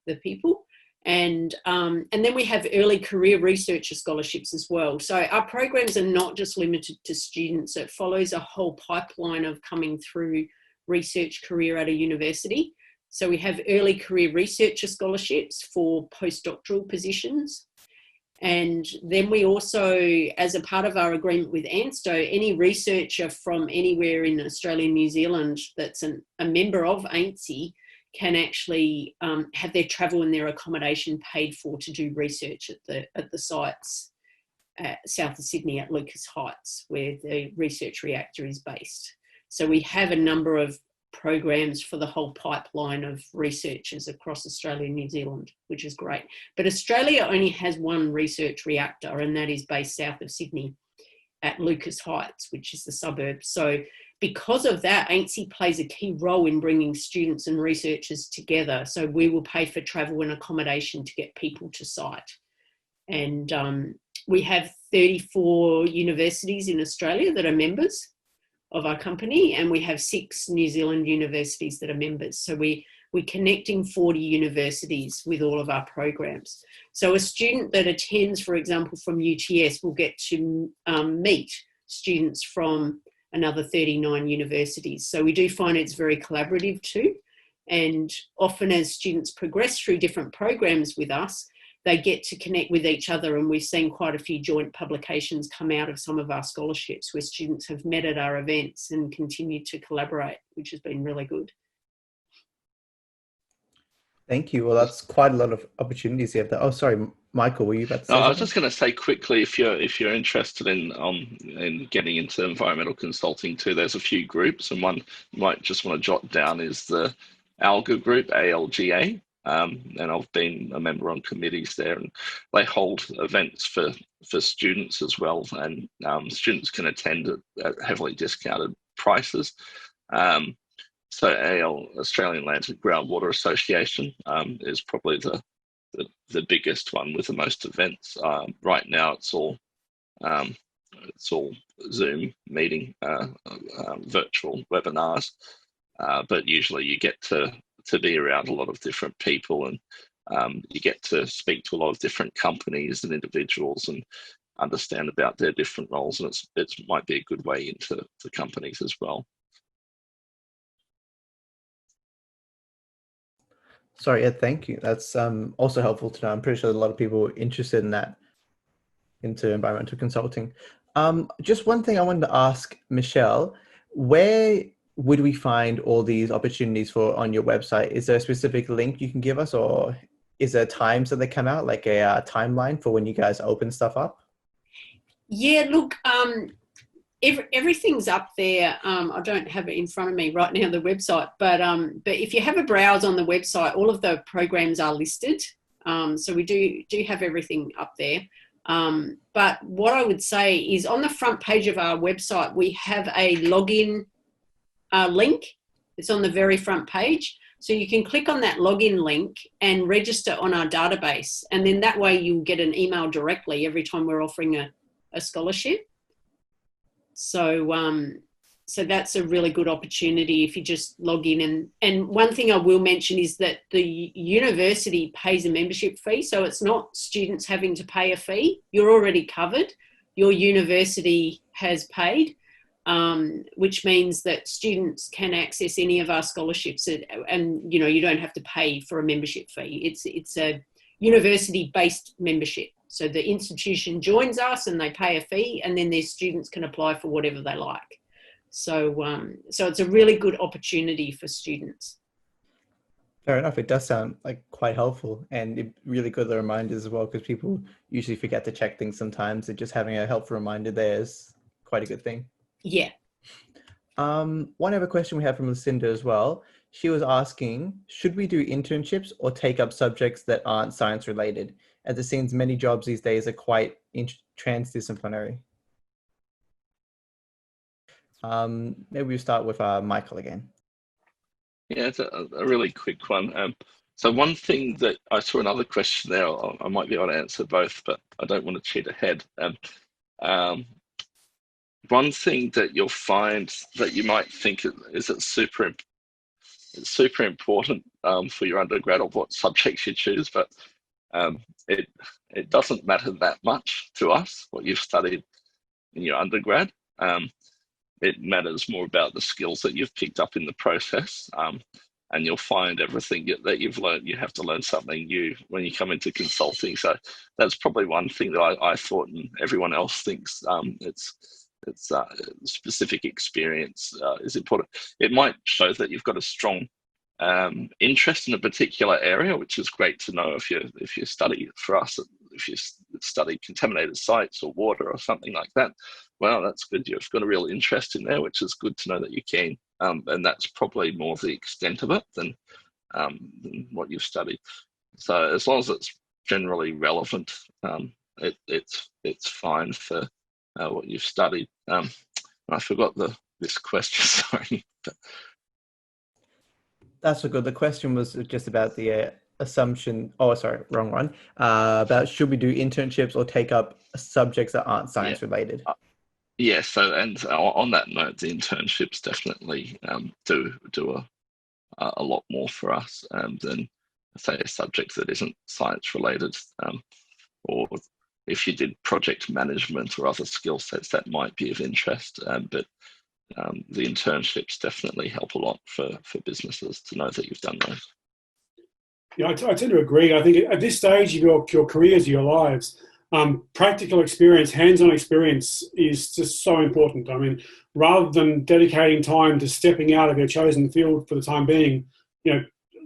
the people. And then we have early career researcher scholarships as well. So our programs are not just limited to students. It follows a whole pipeline of coming through research career at a university. So we have early career researcher scholarships for postdoctoral positions. And then we also, as a part of our agreement with ANSTO, any researcher from anywhere in Australia and New Zealand that's a member of Ansi can actually have their travel and their accommodation paid for to do research at the sites south of Sydney at Lucas Heights, where the research reactor is based. So we have a number of programs for the whole pipeline of researchers across Australia and New Zealand, which is great. But Australia only has 1 research reactor, and that is based south of Sydney at Lucas Heights, which is the suburb. So because of that, Ansi plays a key role in bringing students and researchers together. So we will pay for travel and accommodation to get people to site. And we have 34 universities in Australia that are members of our company, and we have 6 New Zealand universities that are members. So we're connecting 40 universities with all of our programs. So a student that attends, for example, from UTS will get to meet students from another 39 universities. So we do find it's very collaborative too. And often as students progress through different programs with us, they get to connect with each other, and we've seen quite a few joint publications come out of some of our scholarships where students have met at our events and continued to collaborate, which has been really good. Thank you. Well, that's quite a lot of opportunities here. Oh, sorry, Michael, were you about to say something? I was just going to say quickly, if you're interested in getting into environmental consulting too, there's a few groups, and one you might just want to jot down is the ALGA group, ALGA. And I've been a member on committees there, and they hold events for students as well, and students can attend at heavily discounted prices. So Australian Land and Groundwater Association is probably the biggest one with the most events. Right now it's all Zoom meeting, virtual webinars, but usually you get to be around a lot of different people, and you get to speak to a lot of different companies and individuals and understand about their different roles, and it might be a good way into the companies as well. Sorry, yeah, thank you. That's also helpful to know. I'm pretty sure a lot of people are interested in that, into environmental consulting. Just one thing I wanted to ask Michelle, where would we find all these opportunities for on your website? Is there a specific link you can give us, or is there times that they come out, like a timeline for when you guys open stuff up? Yeah, look, everything's up there. I don't have it in front of me right now, the website, but if you have a browse on the website, all of the programs are listed. So we do have everything up there. But what I would say is on the front page of our website, we have a login link. It's on the very front page. So you can click on that login link and register on our database. And then that way you'll get an email directly every time we're offering a scholarship. So, so that's a really good opportunity if you just log in. And one thing I will mention is that the university pays a membership fee. So it's not students having to pay a fee. You're already covered. Your university has paid. Which means that students can access any of our scholarships and you don't have to pay for a membership fee. It's a university-based membership. So the institution joins us and they pay a fee, and then their students can apply for whatever they like. So so it's a really good opportunity for students. Fair enough. It does sound like quite helpful, and it really good reminders as well, because people usually forget to check things sometimes, and just having a helpful reminder there is quite a good thing. Yeah. One other question we have from Lucinda as well. She was asking, should we do internships or take up subjects that aren't science related? As it seems many jobs these days are quite transdisciplinary. Maybe we'll start with Michael again. Yeah, it's a really quick one. So one thing that I saw another question there, I might be able to answer both, but I don't want to cheat ahead. One thing that you'll find that you might think is it's super important for your undergrad or what subjects you choose, but it doesn't matter that much to us what you've studied in your undergrad. It matters more about the skills that you've picked up in the process, and you'll find everything that you've learned, you have to learn something new when you come into consulting. So that's probably one thing that I thought, and everyone else thinks, it's specific experience is important. It might show that you've got a strong interest in a particular area, which is great to know if you study, for us, if you study contaminated sites or water or something like that. Well, that's good. You've got a real interest in there, which is good to know that you can. And that's probably more the extent of it than what you've studied. So as long as it's generally relevant, it's fine for what you've studied. I forgot this question, sorry. That's so good. The question was just about the assumption, sorry, wrong one, about should we do internships or take up subjects that aren't science related? Yeah, so, and on that note, the internships definitely do a lot more for us than, say, a subject that isn't science related, or if you did project management or other skill sets that might be of interest. But the internships definitely help a lot for businesses to know that you've done those. Yeah, I tend to agree. I think at this stage of your careers, your lives, practical experience, hands-on experience is just so important. I mean, rather than dedicating time to stepping out of your chosen field for the time being,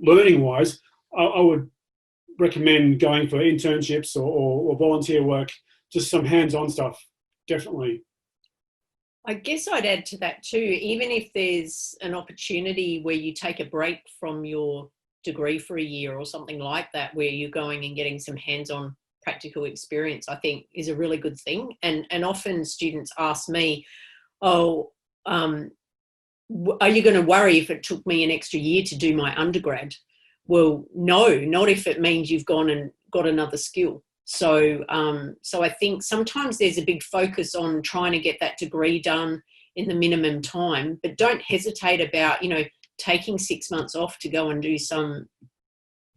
learning-wise, I would recommend going for internships or volunteer work, just some hands-on stuff, definitely. I guess I'd add to that too, even if there's an opportunity where you take a break from your degree for a year or something like that, where you're going and getting some hands-on practical experience, I think is a really good thing. And often students ask me, are you going to worry if it took me an extra year to do my undergrad? Well, no, not if it means you've gone and got another skill. So I think sometimes there's a big focus on trying to get that degree done in the minimum time, but don't hesitate about, taking 6 months off to go and do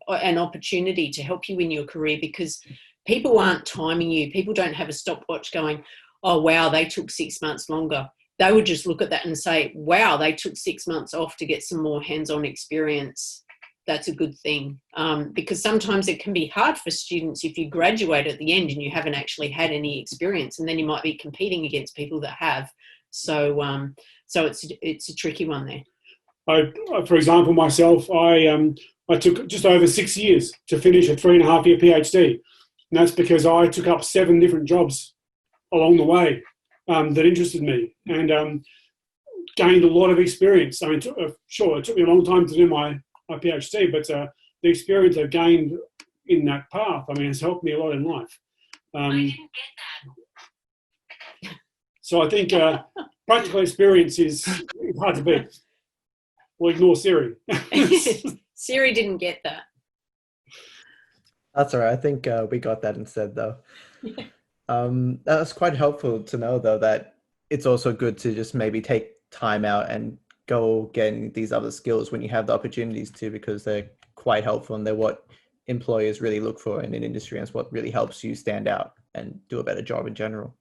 an opportunity to help you in your career, because people aren't timing you. People don't have a stopwatch going, oh, wow, they took 6 months longer. They would just look at that and say, wow, they took 6 months off to get some more hands-on experience. That's a good thing, because sometimes it can be hard for students if you graduate at the end and you haven't actually had any experience, and then you might be competing against people that have. So it's a tricky one there. For example, myself, I took just over 6 years to finish a 3.5-year PhD, and that's because I took up 7 different jobs along the way that interested me, and gained a lot of experience. I mean, sure, it took me a long time to do my PhD, but the experience I've gained in that path, I mean, has helped me a lot in life. I didn't get that. So I think practical experience is hard to beat. We'll ignore Siri. Siri didn't get that. That's all right. I think we got that instead, though. That's quite helpful to know, though, that it's also good to just maybe take time out and go getting these other skills when you have the opportunities to, because they're quite helpful and they're what employers really look for in an industry, and it's what really helps you stand out and do a better job in general.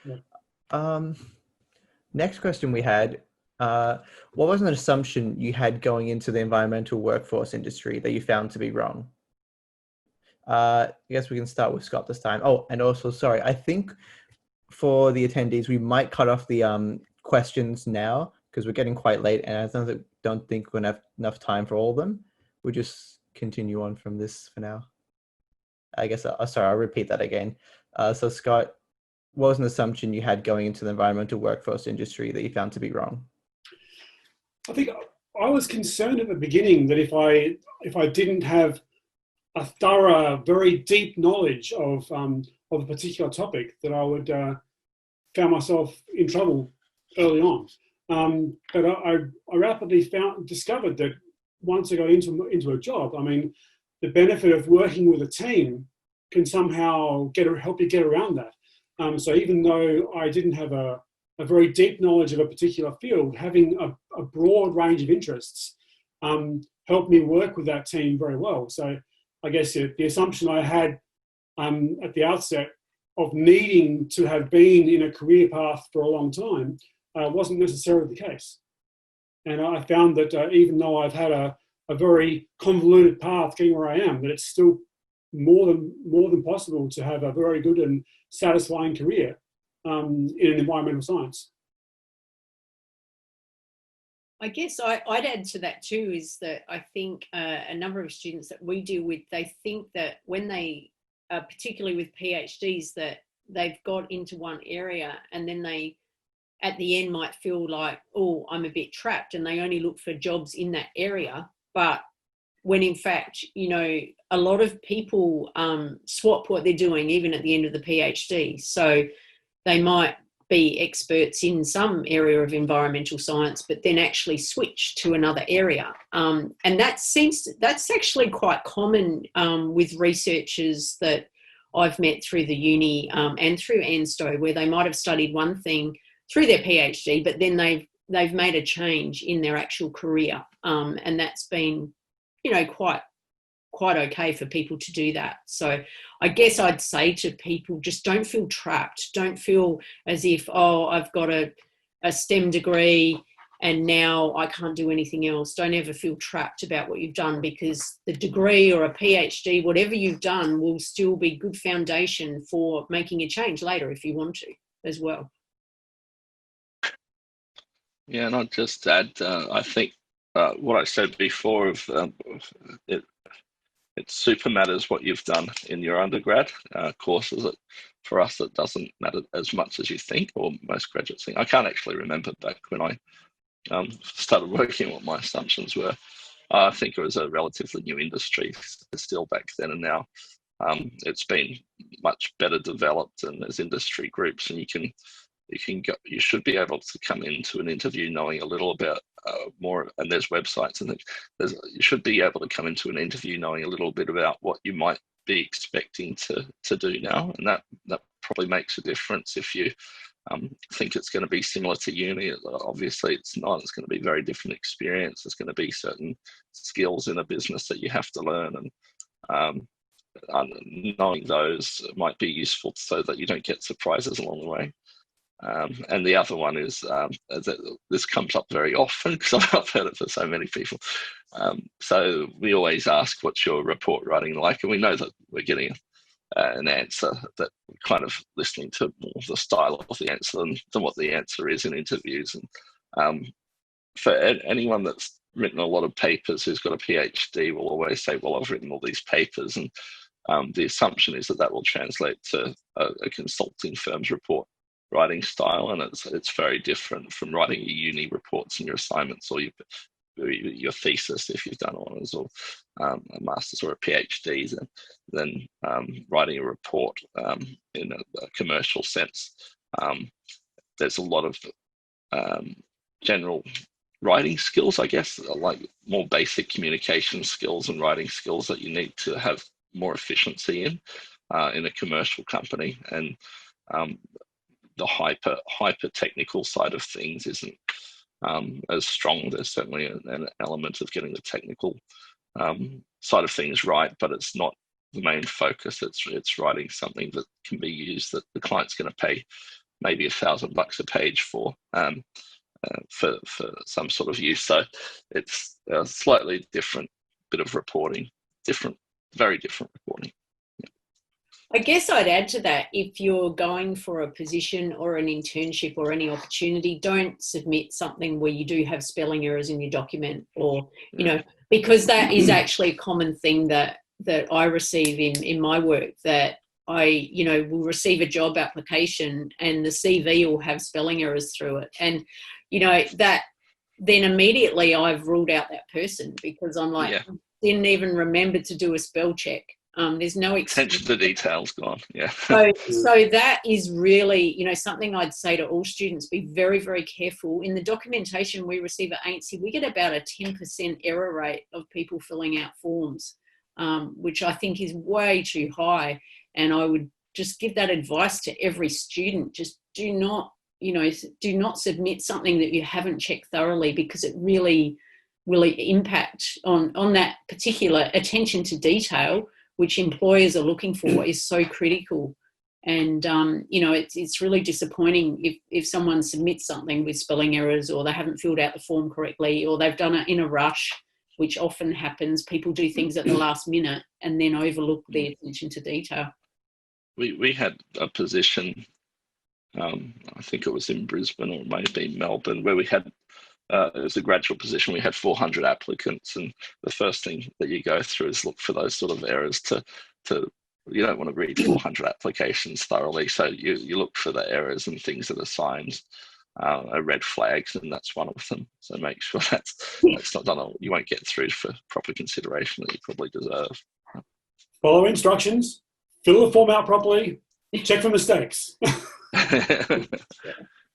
Yeah. Next question we had, what was an assumption you had going into the environmental workforce industry that you found to be wrong? I guess we can start with Scott this time. Oh, and also, sorry, I think for the attendees, we might cut off the questions now because we're getting quite late, and I don't think we're gonna have enough time for all of them. We'll just continue on from this for now. I guess, sorry, I'll repeat that again. So Scott, what was an assumption you had going into the environmental workforce industry that you found to be wrong? I think I was concerned at the beginning that if I didn't have a thorough, very deep knowledge of a particular topic, that I would found myself in trouble early on. But I rapidly discovered that once I got into a job, I mean, the benefit of working with a team can somehow help you get around that. So even though I didn't have a very deep knowledge of a particular field, having a broad range of interests helped me work with that team very well. So I guess the assumption I had at the outset of needing to have been in a career path for a long time wasn't necessarily the case. And I found that even though I've had a very convoluted path getting where I am, that it's still more than possible to have a very good and satisfying career in an environmental science. I guess I'd add to that too, is that I think a number of students that we deal with, they think that when they, particularly with PhDs, that they've got into one area and then they, at the end, might feel like, oh, I'm a bit trapped, and they only look for jobs in that area. But when in fact, you know, a lot of people swap what they're doing even at the end of the PhD. So they might be experts in some area of environmental science, but then actually switch to another area. And that's actually quite common with researchers that I've met through the uni and through ANSTO, where they might have studied one thing through their PhD, but then they've made a change in their actual career. And that's been, you know, quite okay for people to do that. So I guess I'd say to people, just don't feel trapped. Don't feel as if, oh, I've got a STEM degree and now I can't do anything else. Don't ever feel trapped about what you've done, because the degree or a PhD, whatever you've done, will still be good foundation for making a change later if you want to as well. Yeah, and I'll just add, I think what I said before of it super matters what you've done in your undergrad courses. For us, it doesn't matter as much as you think, or most graduates think. I can't actually remember back when I started working what my assumptions were. I think it was a relatively new industry still back then, and now it's been much better developed, and there's industry groups, and you should be able to come into an interview knowing a little about more, and there's websites and things. You should be able to come into an interview knowing a little bit about what you might be expecting to do now, and that probably makes a difference. If you think it's going to be similar to uni, obviously it's not. It's going to be a very different experience. There's going to be certain skills in a business that you have to learn, and knowing those might be useful so that you don't get surprises along the way. And the other one is that this comes up very often because I've heard it for so many people. So we always ask, what's your report writing like? And we know that we're getting an answer that we're kind of listening to more of the style of the answer than what the answer is in interviews. And for anyone that's written a lot of papers who's got a PhD will always say, well, I've written all these papers. And the assumption is that will translate to a consulting firm's report writing style, and it's very different from writing your uni reports and your assignments, or your thesis if you've done honours, or a master's or a PhD, than writing a report in a commercial sense. There's a lot of general writing skills, I guess, like more basic communication skills and writing skills that you need to have more efficiency in a commercial company. And the hyper technical side of things isn't as strong. There's certainly an element of getting the technical side of things right, but it's not the main focus. It's writing something that can be used, that the client's going to pay maybe $1,000 a page for some sort of use. So it's a slightly different bit of reporting, very different reporting. I guess I'd add to that, if you're going for a position or an internship or any opportunity, don't submit something where you do have spelling errors in your document, or, you know, because that is actually a common thing that I receive in my work, that I, you know, will receive a job application and the CV will have spelling errors through it. And, you know, that then immediately I've ruled out that person, because I'm like, didn't even remember to do a spell check. There's no attention to details gone. Yeah. So that is really, you know, something I'd say to all students: be very, very careful. In the documentation we receive at Ansi, we get about a 10% error rate of people filling out forms, which I think is way too high. And I would just give that advice to every student: just do not submit something that you haven't checked thoroughly, because it really will impact on that particular attention to detail, which employers are looking for, is so critical. And, you know, it's really disappointing if someone submits something with spelling errors, or they haven't filled out the form correctly, or they've done it in a rush, which often happens. People do things at the last minute and then overlook the attention to detail. We had a position, I think it was in Brisbane, or maybe Melbourne, where we had, it was a graduate position. We had 400 applicants, and the first thing that you go through is look for those sort of errors. To you don't want to read 400 applications thoroughly, so you look for the errors and things that are signs, are red flags, and that's one of them. So make sure that's not done. You won't get through for proper consideration that you probably deserve. Follow instructions, fill the form out properly, check for mistakes.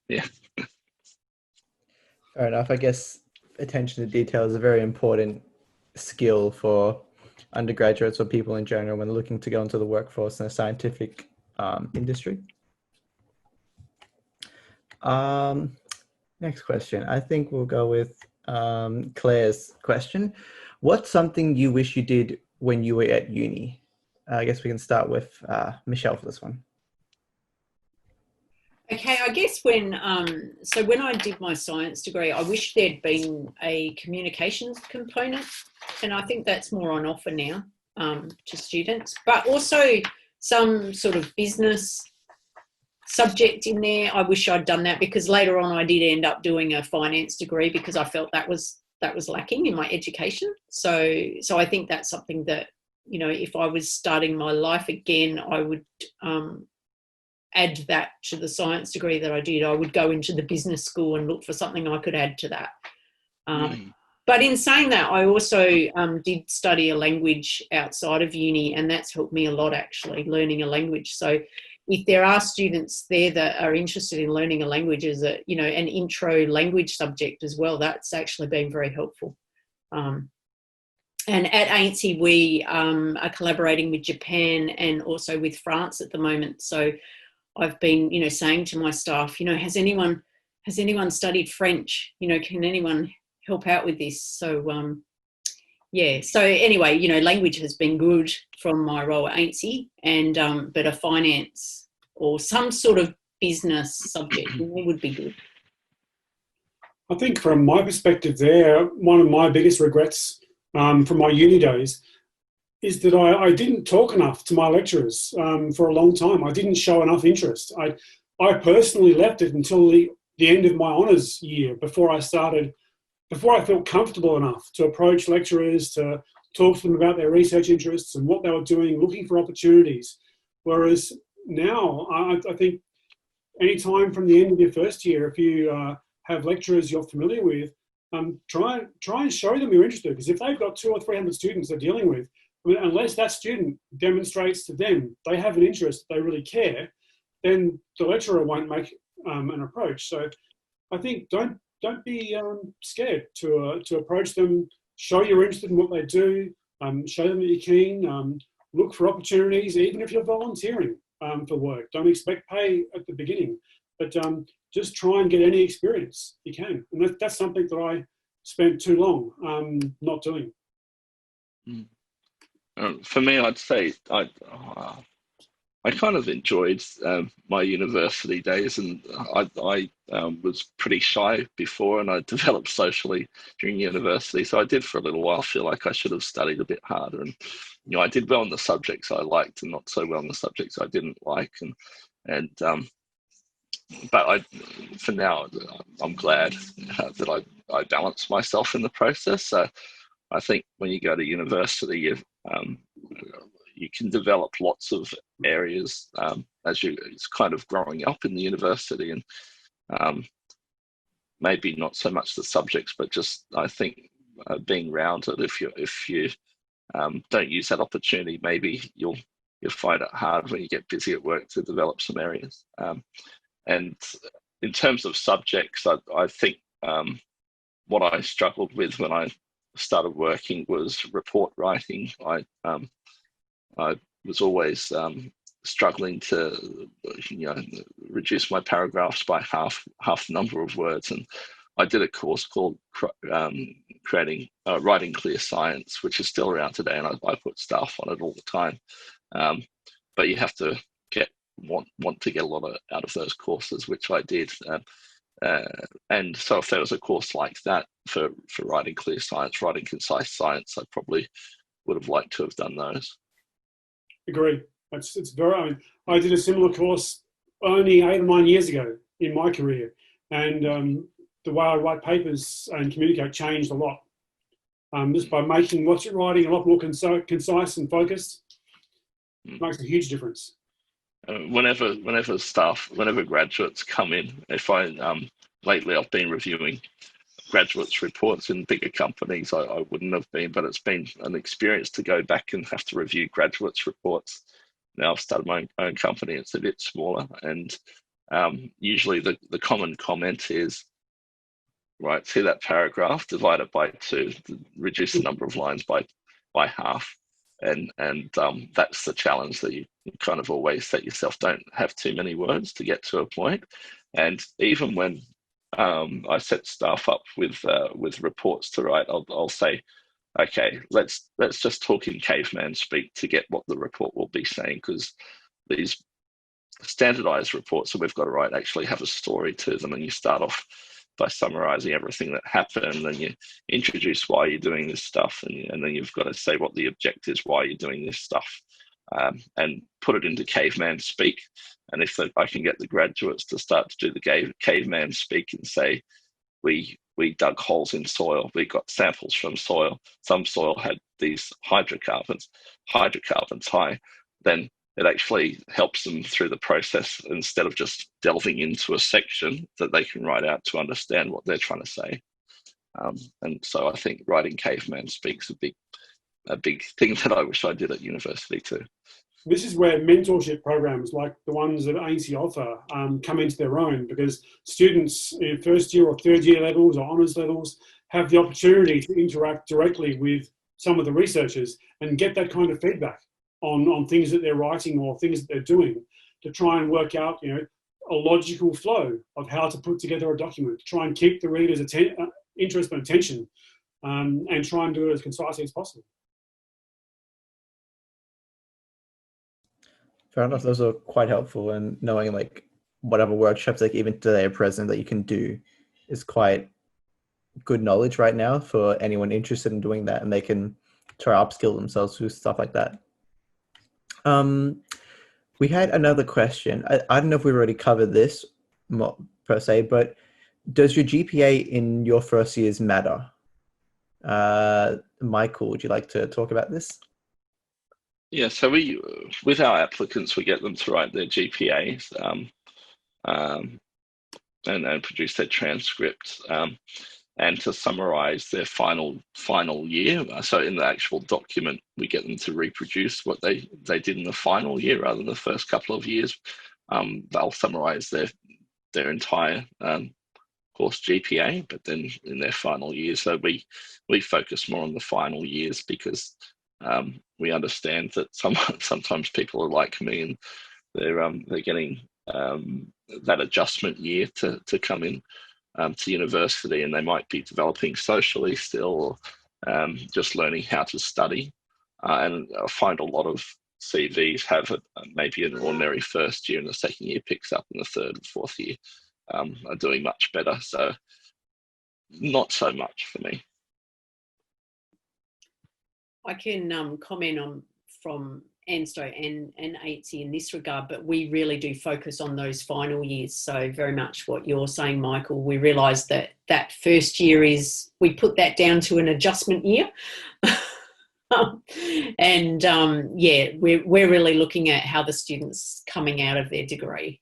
Yeah. Fair enough. I guess attention to detail is a very important skill for undergraduates or people in general when looking to go into the workforce in a scientific industry. Next question. I think we'll go with Claire's question. What's something you wish you did when you were at uni? I guess we can start with Michelle for this one. Okay, I guess when I did my science degree, I wish there'd been a communications component, and I think that's more on offer now to students, but also some sort of business subject in there. I wish I'd done that, because later on I did end up doing a finance degree, because I felt that was lacking in my education. So I think that's something that, you know, if I was starting my life again, I would add that to the science degree that I did. I would go into the business school and look for something I could add to that. But in saying that, I also did study a language outside of uni, and that's helped me a lot, actually, learning a language. So if there are students there that are interested in learning a language as a, you know, an intro language subject as well, that's actually been very helpful. And at Ansi, we are collaborating with Japan and also with France at the moment. So I've been, you know, saying to my staff, you know, has anyone studied French? You know, can anyone help out with this? So, yeah. So anyway, you know, language has been good from my role at Ansi, and but a finance or some sort of business subject would be good. I think from my perspective there, one of my biggest regrets from my uni days is that I didn't talk enough to my lecturers for a long time. I didn't show enough interest. I personally left it until the end of my honours year before I felt comfortable enough to approach lecturers, to talk to them about their research interests and what they were doing, looking for opportunities. Whereas now, I think any time from the end of your first year, if you have lecturers you're familiar with, try and show them you're interested. Because if they've got 200 or 300 students they're dealing with, I mean, unless that student demonstrates to them they have an interest, they really care, then the lecturer won't make an approach. So I think don't don't be scared to approach them. Show you're interested in what they do. Show them that you're keen. Look for opportunities, even if you're volunteering for work. Don't expect pay at the beginning, but just try and get any experience you can. And that's something that I spent too long not doing. For me, I'd say I kind of enjoyed my university days, and I was pretty shy before, and I developed socially during university. So I did for a little while feel like I should have studied a bit harder, and I did well in the subjects I liked, and not so well in the subjects I didn't like, but for now, I'm glad that I balanced myself in the process. So I think when you go to university, you can develop lots of areas as it's kind of growing up in the university, and maybe not so much the subjects, but just I think being rounded. If you don't use that opportunity, maybe you'll find it hard when you get busy at work to develop some areas. And in terms of subjects, I think what I struggled with when I started working was report writing. I was always struggling to reduce my paragraphs by half the number of words, and I did a course called writing clear science, which is still around today, and I put stuff on it all the time. But you have to want to get a lot out of those courses, which I did. And so if there was a course like that for writing clear science, writing concise science, I probably would have liked to have done those. Agree. It's very. I did a similar course only 8 or 9 years ago in my career, and the way I write papers and communicate changed a lot. Just by making what you're writing a lot more concise and focused, makes a huge difference. Whenever graduates come in, lately I've been reviewing graduates' reports in bigger companies. I wouldn't have been, but it's been an experience to go back and have to review graduates' reports. Now I've started my own company, it's a bit smaller, and usually the common comment is, right, see that paragraph, divide it by 2, reduce the number of lines by half. And that's the challenge, that you kind of always set yourself, don't have too many words to get to a point. And even when I set staff up with reports to write, I'll say, okay, let's just talk in caveman speak to get what the report will be saying, because these standardized reports that we've got to write actually have a story to them, and you start off by summarizing everything that happened, and then you introduce why you're doing this stuff, and then you've got to say what the object is, why you're doing this stuff, and put it into caveman speak. And if I can get the graduates to start to do the caveman speak and say, we dug holes in soil, we got samples from soil, some soil had these hydrocarbons high, then it actually helps them through the process, instead of just delving into a section that they can write out to understand what they're trying to say. And so I think writing caveman speak's a big thing that I wish I did at university too. This is where mentorship programs like the ones that Ansi offer come into their own, because students in first year or third year levels or honours levels have the opportunity to interact directly with some of the researchers and get that kind of feedback on things that they're writing or things that they're doing, to try and work out, a logical flow of how to put together a document, to try and keep the reader's interest and attention, and try and do it as concisely as possible. Fair enough. Those are quite helpful, and knowing like whatever workshops, like even today are present, that you can do is quite good knowledge right now for anyone interested in doing that, and they can try to upskill themselves with stuff like that. We had another question. I don't know if we've already covered this per se, but does your GPA in your first years matter? Michael, would you like to talk about this? Yeah, so with our applicants, we get them to write their GPAs and produce their transcript, and to summarize their final year. So in the actual document, we get them to reproduce what they did in the final year rather than the first couple of years. They'll summarize their entire course GPA, but then in their final years. So we focus more on the final years because we understand that sometimes people are like me and they're getting that adjustment year to come in to university, and they might be developing socially still, or just learning how to study. And I find a lot of CVs have maybe an ordinary first year, and the second year picks up, and the third and fourth year are doing much better. So not so much for me. I can comment on from ANSTO and Ansi in this regard, but we really do focus on those final years. So very much what you're saying, Michael, we realise that that first year we put that down to an adjustment year. And yeah, we're really looking at how the student's coming out of their degree.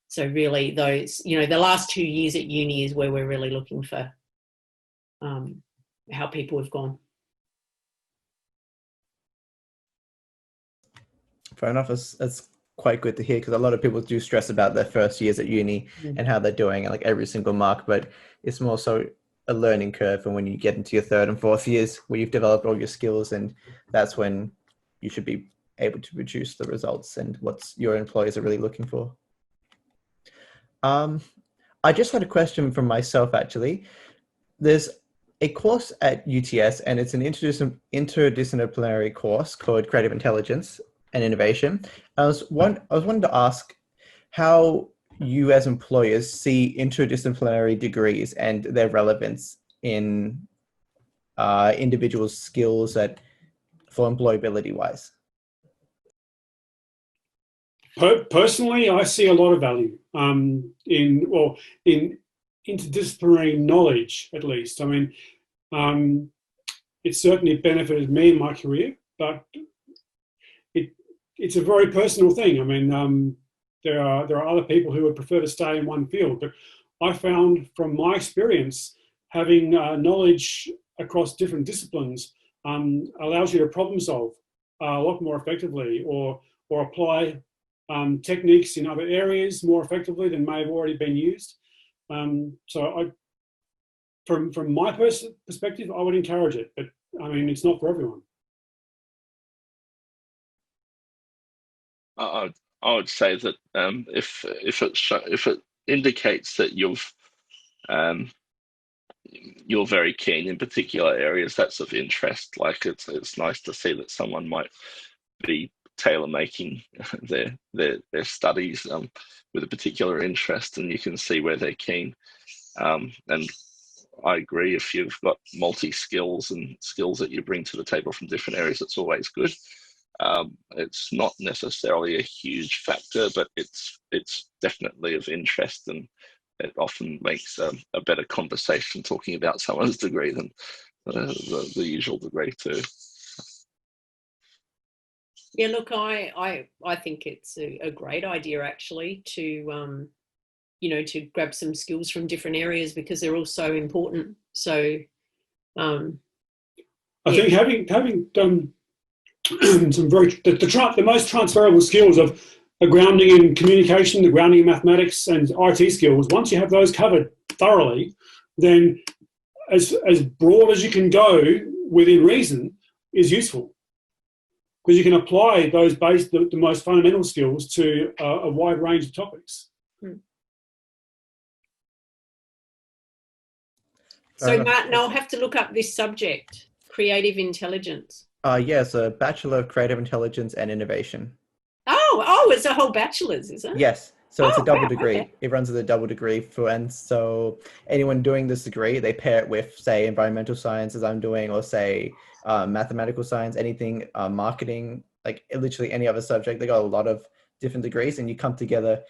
So really those, the last 2 years at uni is where we're really looking for how people have gone. Fair enough. It's quite good to hear, because a lot of people do stress about their first years at uni and how they're doing, and like every single mark, but it's more so a learning curve. And when you get into your third and fourth years where you've developed all your skills, and that's when you should be able to produce the results and what your employers are really looking for. I just had a question from myself, actually. There's a course at UTS, and it's an interdisciplinary course called Creative Intelligence and Innovation. I was wanting to ask how you as employers see interdisciplinary degrees and their relevance in individuals' skills for employability wise. Personally, I see a lot of value in interdisciplinary knowledge, at least. I mean, it certainly benefited me in my career, but it's a very personal thing. I mean, there are other people who would prefer to stay in one field, but I found from my experience, having knowledge across different disciplines allows you to problem solve a lot more effectively, or apply techniques in other areas more effectively than may have already been used. So from my perspective, I would encourage it, but I mean, it's not for everyone. I would say that if it indicates that you're very keen in particular areas that's of interest, like it's nice to see that someone might be tailor making their studies with a particular interest, and you can see where they're keen. And I agree, if you've got multi-skills and skills that you bring to the table from different areas, it's always good. It's not necessarily a huge factor, but it's definitely of interest, and it often makes a better conversation talking about someone's degree than the usual degree too. Yeah, look, I think it's a great idea actually to to grab some skills from different areas, because they're all so important. So I think having done some the most transferable skills of a grounding in communication, the grounding in mathematics and IT skills, once you have those covered thoroughly, then as broad as you can go within reason is useful, because you can apply those the most fundamental skills to a wide range of topics. So Martin, I'll have to look up this subject, creative intelligence. Yes, a Bachelor of Creative Intelligence and Innovation. Oh, it's a whole bachelor's, is it? Yes, so it's a double degree. Okay. It runs as a double degree and so anyone doing this degree, they pair it with, say, environmental science, as I'm doing, or say mathematical science, anything, marketing, like literally any other subject. They got a lot of different degrees, and you come together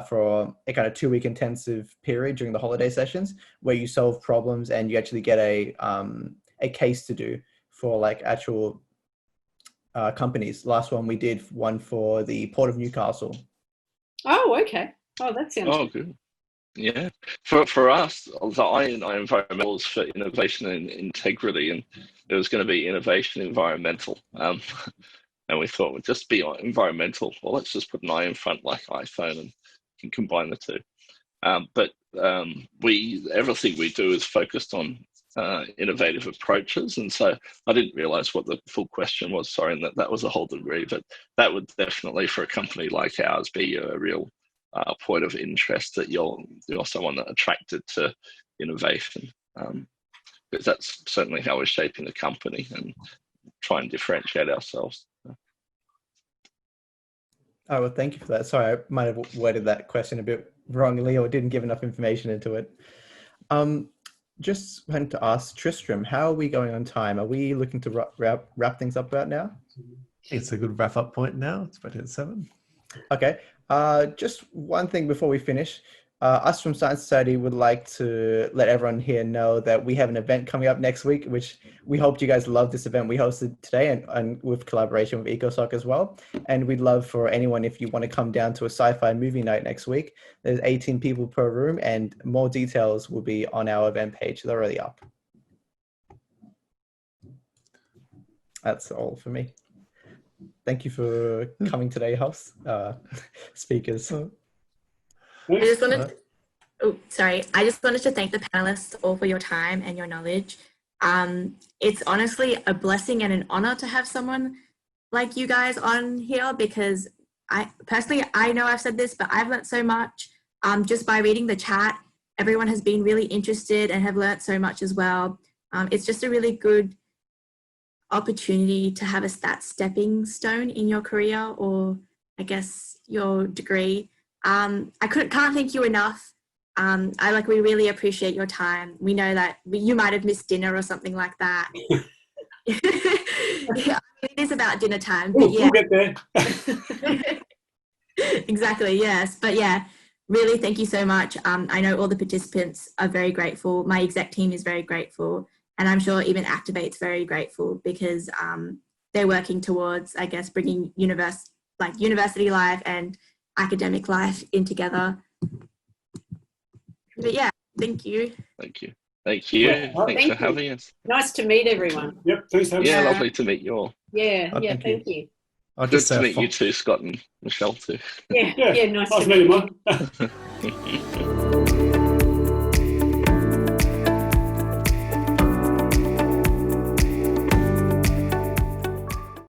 for a kind of 2-week intensive period during the holiday sessions, where you solve problems and you actually get a case to do for like actual companies. Last one we did one for the Port of Newcastle. Oh, okay. Oh, that sounds good. Yeah, for us, the I&I environmental is for innovation and integrity, and it was going to be innovation environmental. And we thought we'd just be environmental. Well, let's just put an I in front, like iPhone, and can combine the two. But everything we do is focused on innovative approaches, and so I didn't realize what the full question was, sorry, and that was a whole degree, but that would definitely for a company like ours be a real point of interest, that you're someone that attracted to innovation, because that's certainly how we're shaping the company and try and differentiate ourselves. Oh, well, thank you for that. Sorry, I might have worded that question a bit wrongly or didn't give enough information into it. Just wanted to ask Tristram, how are we going on time? Are we looking to wrap things up about now? It's a good wrap up point now. It's about 7. Okay. Just one thing before we finish. Us from Science Society would like to let everyone here know that we have an event coming up next week, which we hope you guys love this event we hosted today, and with collaboration with EcoSoc as well. And we'd love for anyone, if you want to come down to a sci-fi movie night next week. There's 18 people per room, and more details will be on our event page. They're already up. That's all for me. Thank you for coming today, hosts, speakers. I just wanted to thank the panelists all for your time and your knowledge. It's honestly a blessing and an honor to have someone like you guys on here, because I know I've said this, but I've learned so much just by reading the chat. Everyone has been really interested and have learned so much as well. It's just a really good opportunity to have that stepping stone in your career, or I guess your degree. I can't thank you enough. We really appreciate your time. We know that you might have missed dinner or something like that. Yeah, it is about dinner time, but yeah. We'll get there. Exactly, yes. But yeah, really thank you so much. I know all the participants are very grateful. My exec team is very grateful. And I'm sure even Activate's very grateful, because they're working towards, I guess, bringing university life and academic life in together. But yeah, thank you. Thank you. Thanks for having us. Nice to meet everyone. Yep, thanks for having us. Yeah, lovely to meet you all. Yeah, thank you. Good to meet you too, Scott and Michelle too. Yeah, nice to meet meet you.